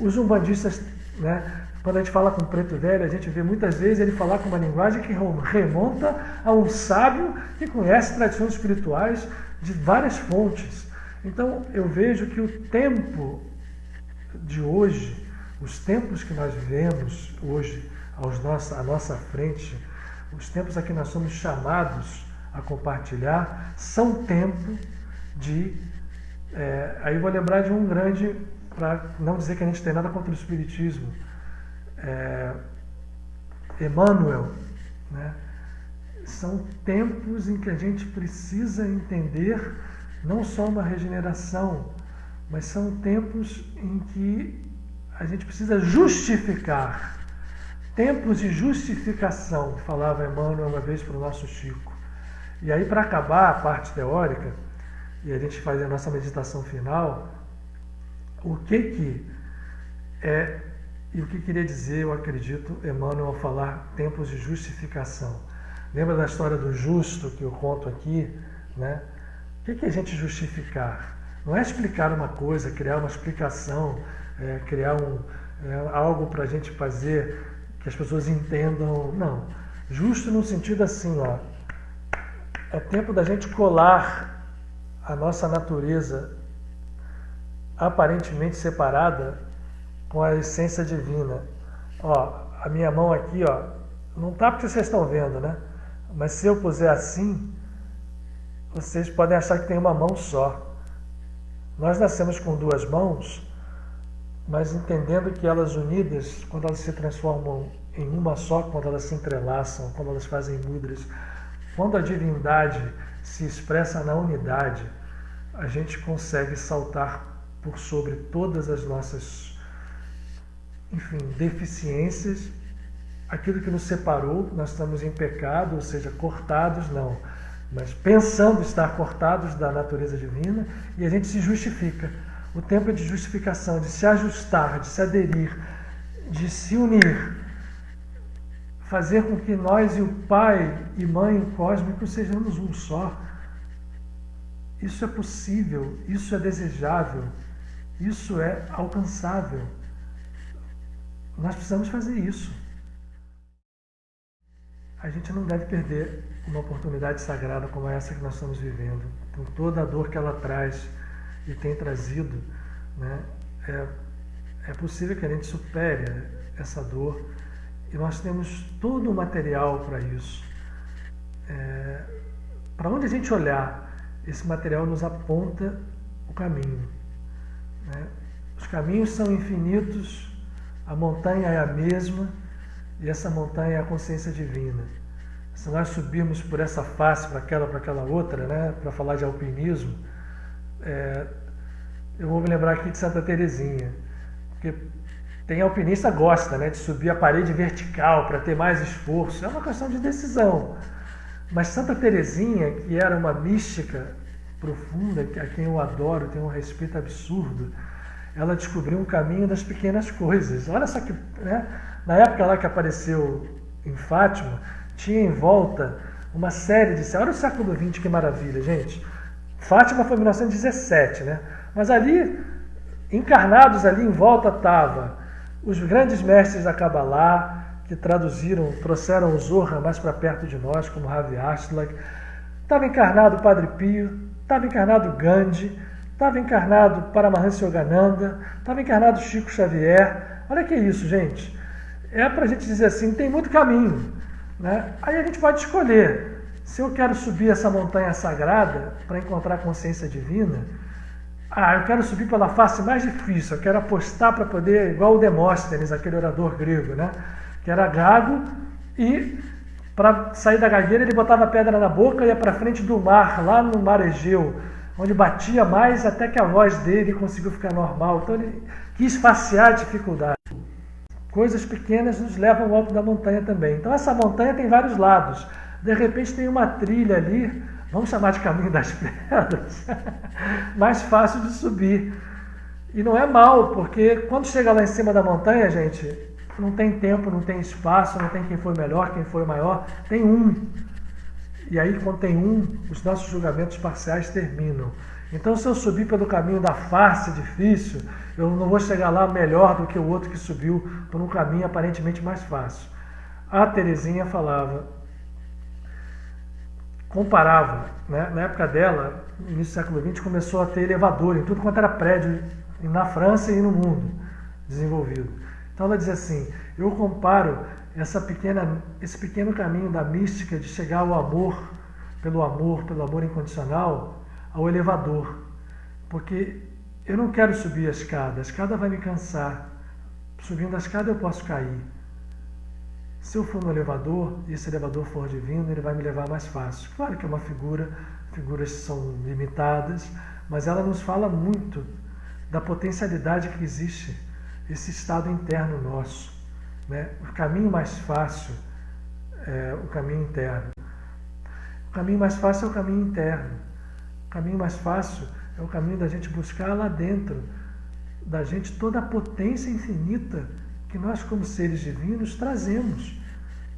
Os umbandistas, né, quando a gente fala com o preto velho, a gente vê muitas vezes ele falar com uma linguagem que remonta a um sábio que conhece tradições espirituais de várias fontes. Então eu vejo que o tempo de hoje, os tempos que nós vivemos hoje à nossa frente, os tempos a que nós somos chamados a compartilhar, são tempo de... aí vou lembrar de um grande, para não dizer que a gente tem nada contra o Espiritismo, Emmanuel, né? São tempos em que a gente precisa entender não só uma regeneração, mas são tempos em que a gente precisa justificar. Tempos de justificação, falava Emmanuel uma vez para o nosso Chico. E aí, para acabar a parte teórica, e a gente fazer a nossa meditação final, o que é, e o que queria dizer, eu acredito, Emmanuel, ao falar tempos de justificação. Lembra da história do justo que eu conto aqui, né? O que é a gente justificar? Não é explicar uma coisa, criar uma explicação, criar algo para a gente fazer que as pessoas entendam. Não. Justo no sentido assim, ó, é tempo da gente colar a nossa natureza aparentemente separada com a essência divina. Ó, a minha mão aqui, ó, não tá porque vocês estão vendo, né? Mas se eu puser assim, vocês podem achar que tem uma mão só. Nós nascemos com duas mãos, mas entendendo que elas unidas, quando elas se transformam em uma só, quando elas se entrelaçam, quando elas fazem mudras, quando a divindade se expressa na unidade, a gente consegue saltar por sobre todas as nossas, enfim, deficiências, aquilo que nos separou. Nós estamos em pecado, ou seja, cortados, não, mas pensando estar cortados da natureza divina, e a gente se justifica. O tempo é de justificação, de se ajustar, de se aderir, de se unir, fazer com que nós e o Pai e Mãe cósmico sejamos um só. Isso é possível, isso é desejável, isso é alcançável. Nós precisamos fazer isso. A gente não deve perder uma oportunidade sagrada como essa que nós estamos vivendo, com toda a dor que ela traz e tem trazido, né? É possível que a gente supere essa dor, e nós temos todo o material para isso. Para onde a gente olhar, esse material nos aponta o caminho, né? Os caminhos são infinitos, a montanha é a mesma, e essa montanha é a consciência divina. Se nós subirmos por essa face, para aquela outra, né, para falar de alpinismo, eu vou me lembrar aqui de Santa Teresinha, porque tem alpinista que gosta, né, de subir a parede vertical para ter mais esforço. É uma questão de decisão. Mas Santa Teresinha, que era uma mística profunda, a quem eu adoro, tenho um respeito absurdo, ela descobriu um caminho das pequenas coisas. Olha só que, né, na época lá que apareceu em Fátima, tinha em volta uma série de... Olha o século XX, que maravilha, gente. Fátima foi em 1917, né? Mas ali, encarnados ali em volta, estava os grandes mestres da Kabbalah, que traduziram, trouxeram o Zohar mais para perto de nós, como Ravi Ashlag. Estava encarnado o Padre Pio, estava encarnado Gandhi, estava encarnado Paramahansa Yogananda, estava encarnado Chico Xavier. Olha que isso, gente. É para a gente dizer assim, tem muito caminho, né? Aí a gente pode escolher. Se eu quero subir essa montanha sagrada para encontrar a consciência divina, eu quero subir pela face mais difícil, eu quero apostar para poder, igual o Demóstenes, aquele orador grego, né? Que era gago, e para sair da gagueira ele botava a pedra na boca e ia para frente do mar, lá no mar Egeu, onde batia mais até que a voz dele conseguiu ficar normal. Então ele quis facear a dificuldade. Coisas pequenas nos levam ao alto da montanha também. Então essa montanha tem vários lados. De repente tem uma trilha ali, vamos chamar de caminho das pedras, mais fácil de subir. E não é mal, porque quando chega lá em cima da montanha, gente, Não tem tempo, não tem espaço, não tem quem foi melhor, quem foi maior, tem um. E aí, quando tem um, os nossos julgamentos parciais terminam. Então, se eu subir pelo caminho da face difícil, eu não vou chegar lá melhor do que o outro que subiu por um caminho aparentemente mais fácil. A Teresinha falava, comparava, né? Na época dela, no início do século XX, começou a ter elevador em tudo quanto era prédio, na França e no mundo desenvolvido. Então ela dizia assim, eu comparo esse pequeno caminho da mística de chegar ao amor, pelo amor incondicional, ao elevador. Porque eu não quero subir a escada vai me cansar. Subindo a escada eu posso cair. Se eu for no elevador, e esse elevador for divino, ele vai me levar mais fácil. Claro que é uma figuras são limitadas, mas ela nos fala muito da potencialidade que existe, esse estado interno nosso. Né? O caminho mais fácil é o caminho interno. O caminho mais fácil é o caminho interno. O caminho mais fácil é o caminho da gente buscar lá dentro da gente toda a potência infinita que nós, como seres divinos, trazemos.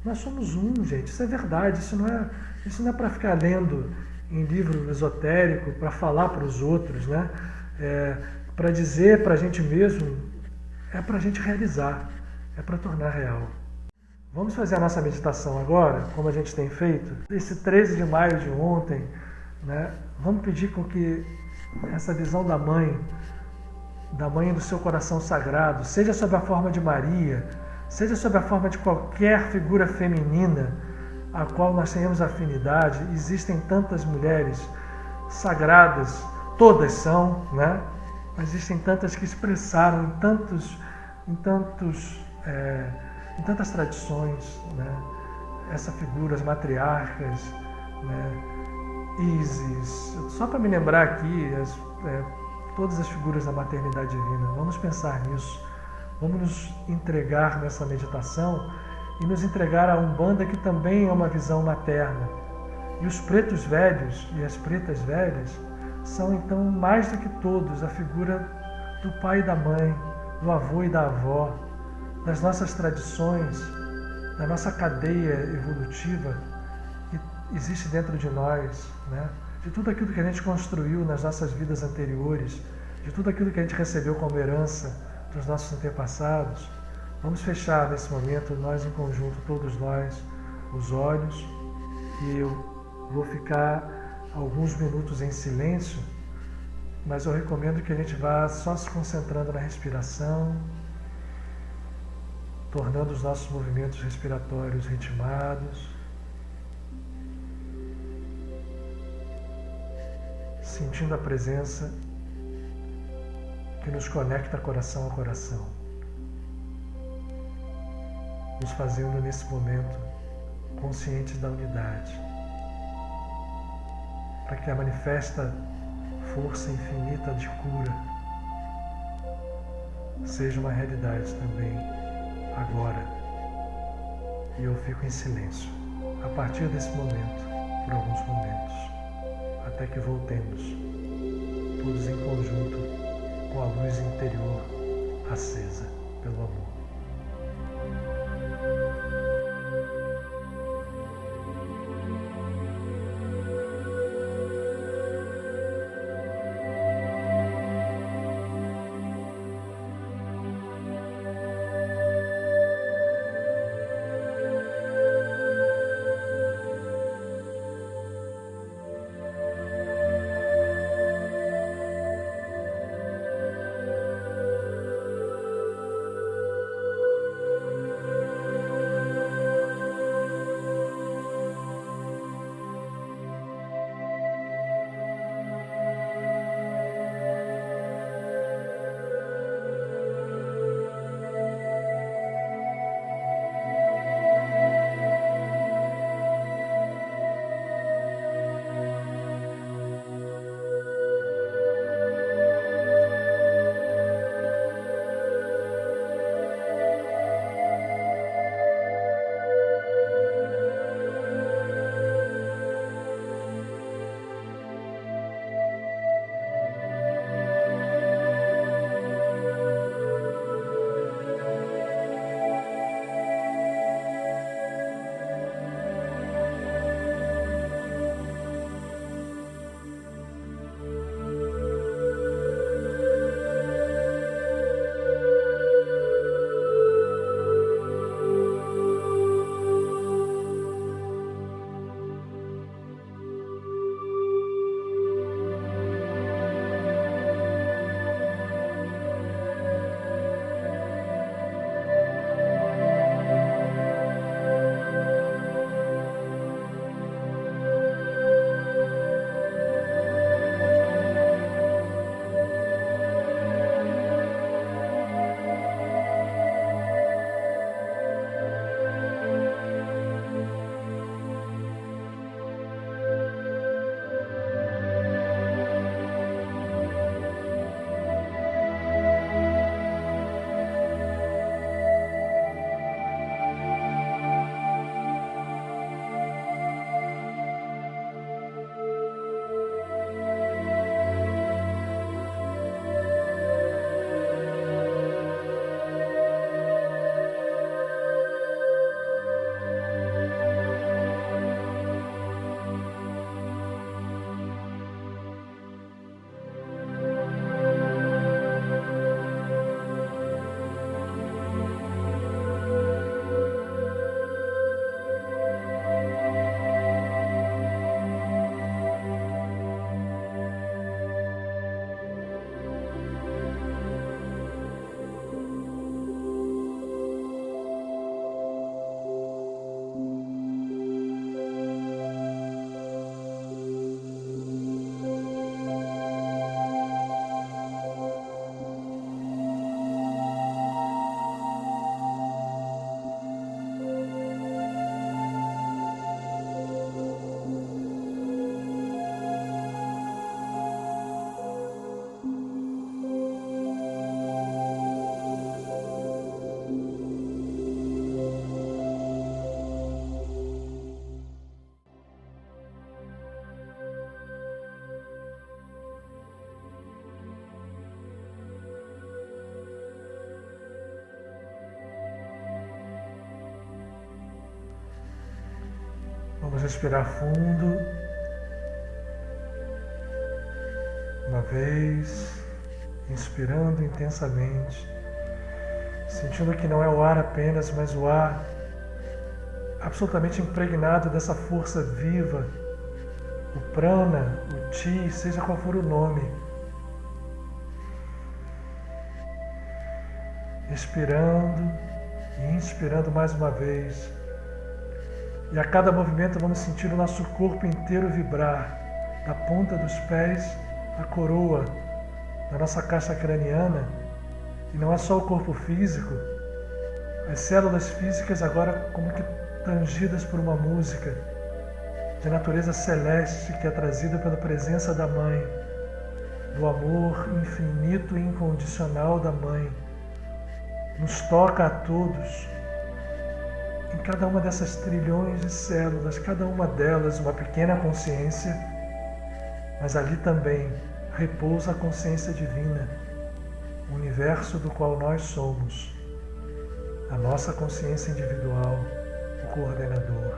Nós somos um, gente. Isso é verdade. Isso não é para ficar lendo em livro esotérico, para falar para os outros, né? Para dizer para a gente mesmo, é para a gente realizar, é para tornar real. Vamos fazer a nossa meditação agora, como a gente tem feito. Esse 13 de maio de ontem, né? Vamos pedir com que essa visão da mãe do seu coração sagrado, seja sob a forma de Maria, seja sob a forma de qualquer figura feminina a qual nós tenhamos afinidade. Existem tantas mulheres sagradas, todas são, né? Mas existem tantas que expressaram em tantas tradições, né? Essas figuras matriarcas, né? Ísis, só para me lembrar aqui, todas as figuras da maternidade divina. Vamos pensar nisso, vamos nos entregar nessa meditação e nos entregar a Umbanda, que também é uma visão materna. E os pretos velhos e as pretas velhas são então mais do que todos a figura do pai e da mãe, do avô e da avó, das nossas tradições, da nossa cadeia evolutiva que existe dentro de nós, né? De tudo aquilo que a gente construiu nas nossas vidas anteriores, de tudo aquilo que a gente recebeu como herança dos nossos antepassados. Vamos fechar nesse momento, nós em conjunto, todos nós, os olhos, e eu vou ficar alguns minutos em silêncio, mas eu recomendo que a gente vá só se concentrando na respiração, tornando os nossos movimentos respiratórios ritmados, sentindo a presença que nos conecta coração a coração, nos fazendo nesse momento conscientes da unidade, para que a manifesta força infinita de cura seja uma realidade também agora. E eu fico em silêncio a partir desse momento, por alguns momentos, até que voltemos todos em conjunto com a luz interior acesa pelo amor. respirar fundo. Uma vez, inspirando intensamente, sentindo que não é o ar apenas, mas o ar absolutamente impregnado dessa força viva, o prana, o chi, seja qual for o nome. Expirando e inspirando mais uma vez. E a cada movimento vamos sentir o nosso corpo inteiro vibrar, da ponta dos pés à coroa da nossa caixa craniana. E não é só o corpo físico, as células físicas agora como que tangidas por uma música de natureza celeste que é trazida pela presença da Mãe, do amor infinito e incondicional da Mãe. Nos toca a todos, em cada uma dessas trilhões de células, cada uma delas uma pequena consciência, mas ali também repousa a consciência divina, o universo do qual nós somos, a nossa consciência individual, o coordenador.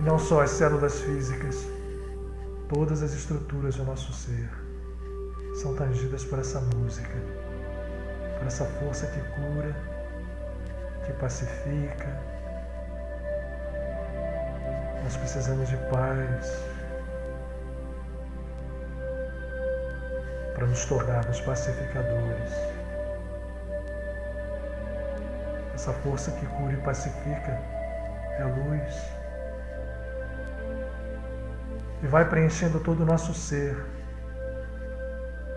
E não só as células físicas, todas as estruturas do nosso ser são tangidas por essa música, por essa força que cura, que pacifica. Nós precisamos de paz para nos tornarmos pacificadores. Essa força que cura e pacifica é a luz e vai preenchendo todo o nosso ser,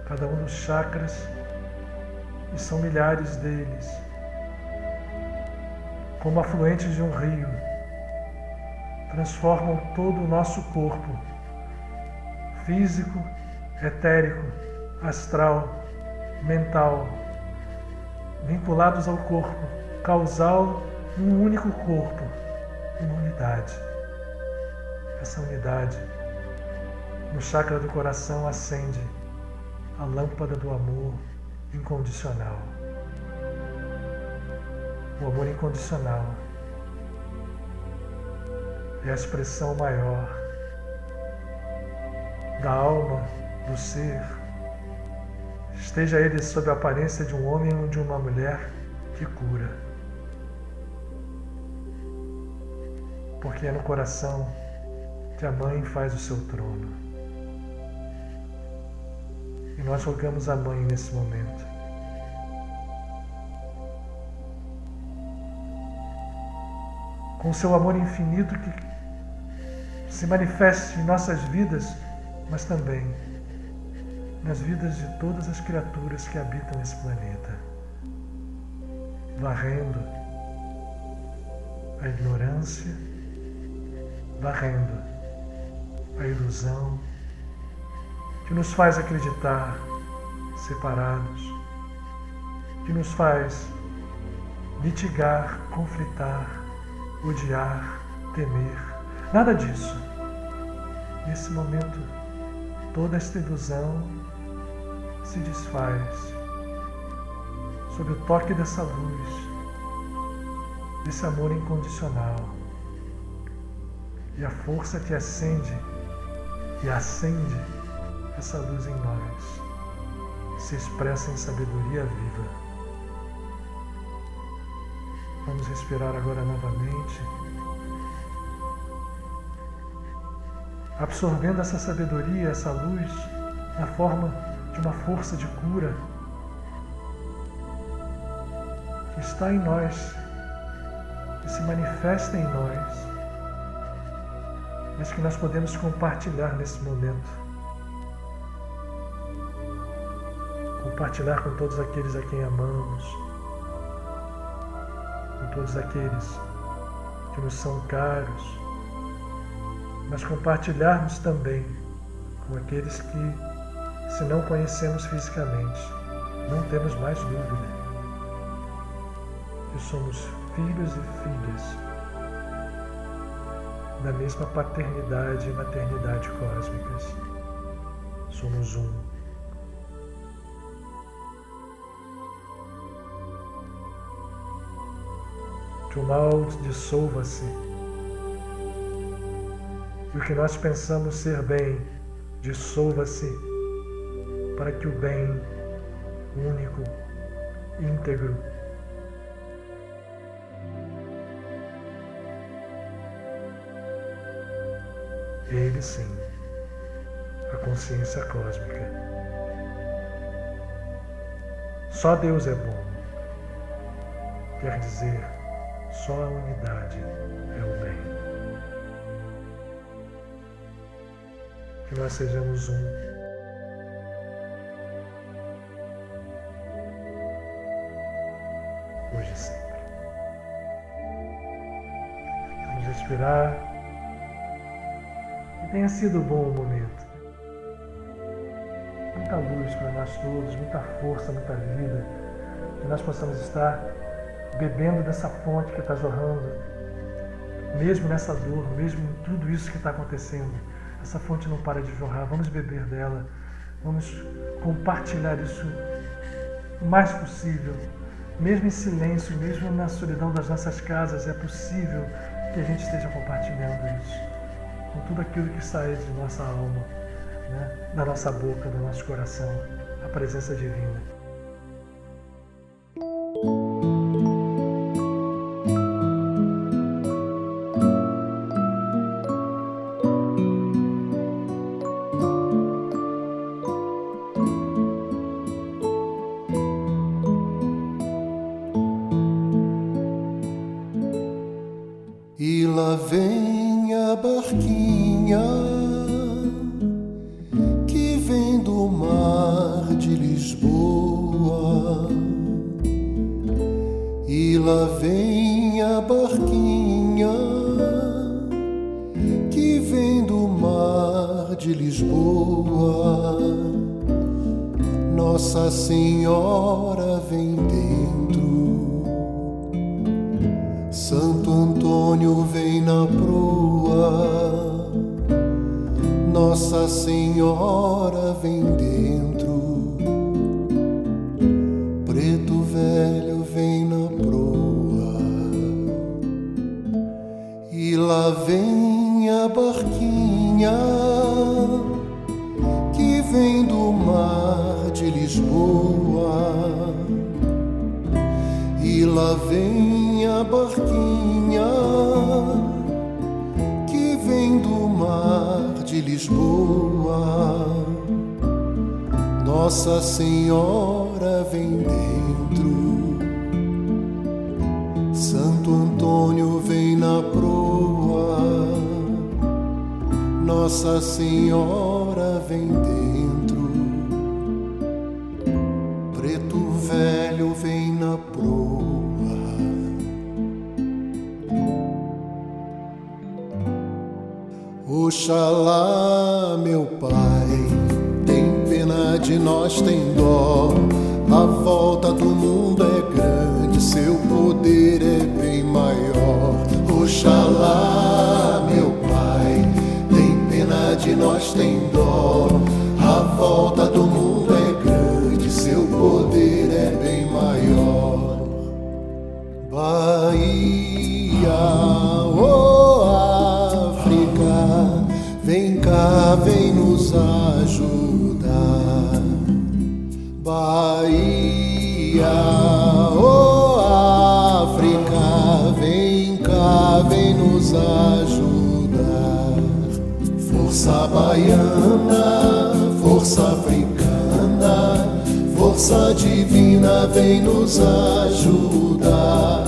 cada um dos chakras, e são milhares deles, como afluentes de um rio, transformam todo o nosso corpo, físico, etérico, astral, mental, vinculados ao corpo causal, um único corpo, uma unidade. Essa unidade, no chakra do coração, acende a lâmpada do amor incondicional. O amor incondicional é a expressão maior da alma, do ser, esteja ele sob a aparência de um homem ou de uma mulher que cura. Porque é no coração que a Mãe faz o seu trono. E nós rogamos a Mãe nesse momento. Com o seu amor infinito que se manifeste em nossas vidas, mas também nas vidas de todas as criaturas que habitam esse planeta, varrendo a ignorância, varrendo a ilusão que nos faz acreditar separados, que nos faz litigar, conflitar, odiar, temer. Nada disso. Nesse momento, toda esta ilusão se desfaz sob o toque dessa luz, desse amor incondicional. E a força que acende e acende essa luz em nós se expressa em sabedoria viva. Vamos respirar agora novamente, absorvendo essa sabedoria, essa luz, na forma de uma força de cura que está em nós, que se manifesta em nós, mas que nós podemos compartilhar nesse momento. Compartilhar com todos aqueles a quem amamos, com todos aqueles que nos são caros, mas compartilharmos também com aqueles que, se não conhecemos fisicamente, não temos mais dúvida que somos filhos e filhas da mesma paternidade e maternidade cósmicas. Somos um. que o mal dissolva-se e o que nós pensamos ser bem dissolva-se para que o bem único, íntegro, ele sim, a consciência cósmica. Só Deus é bom. Quer dizer, só a unidade é o bem. Que nós sejamos um. Hoje e sempre. Vamos respirar. Que tenha sido bom o momento. Muita luz para nós todos, muita força, muita vida. Que nós possamos estar bebendo dessa fonte que está jorrando, mesmo nessa dor, mesmo em tudo isso que está acontecendo. Essa fonte não para de jorrar, vamos beber dela, vamos compartilhar isso o mais possível, mesmo em silêncio, mesmo na solidão das nossas casas, é possível que a gente esteja compartilhando isso, com tudo aquilo que sai de nossa alma, né? Da nossa boca, do nosso coração, a presença divina. E lá vem a barquinha que vem do mar de Lisboa. E lá vem a barquinha que vem do mar de Lisboa. Nossa Senhora vem dentro, Santo Antônio vem na proa, Nossa Senhora vem dentro, Preto Velho vem na proa. E lá vem a barquinha que vem do mar de Lisboa. E lá vem a barquinha que vem do mar de Lisboa. Nossa Senhora vem dentro, Santo Antônio vem na proa, Nossa Senhora vem dentro, Preto Velho vem na proa. Oxalá, meu Pai, tem pena de nós, tem dó. A volta do mundo é grande, seu poder é bem maior. Oxalá, meu Pai, tem pena de nós, tem dó. A volta do mundo é grande, seu poder é bem maior. Bahia, oh África, vem cá, vem nos ajudar. Bahia, oh África, vem cá, vem nos ajudar. Força baiana, força africana, força divina vem nos ajudar.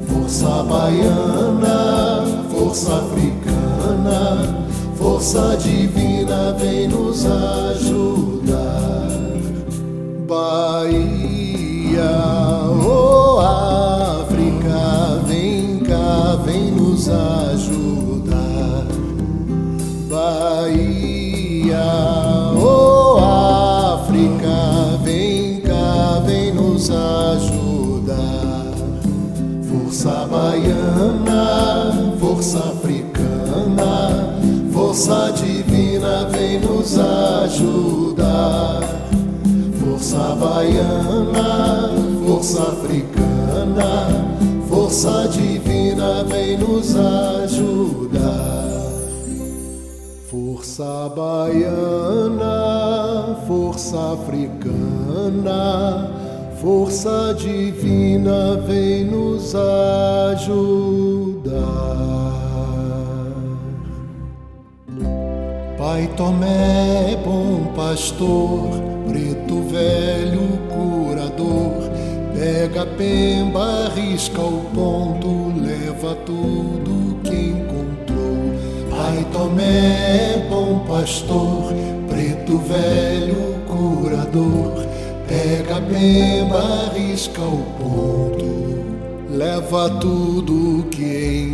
Força baiana, força africana, força divina vem nos ajudar. Bahia, oh África, vem cá, vem nos ajudar. Bahia, oh África, vem cá, vem nos ajudar. Força baiana, força africana, força divina vem nos ajudar. Força baiana, força africana, força força divina vem nos ajudar. Força baiana, força africana, força divina vem nos ajudar. Pai Tomé, bom pastor, preto velho curador, pega a pemba, arrisca o ponto, leva tudo que encontrou. Pai Tomé, bom pastor, preto velho curador, pega a pemba, arrisca o ponto, leva tudo que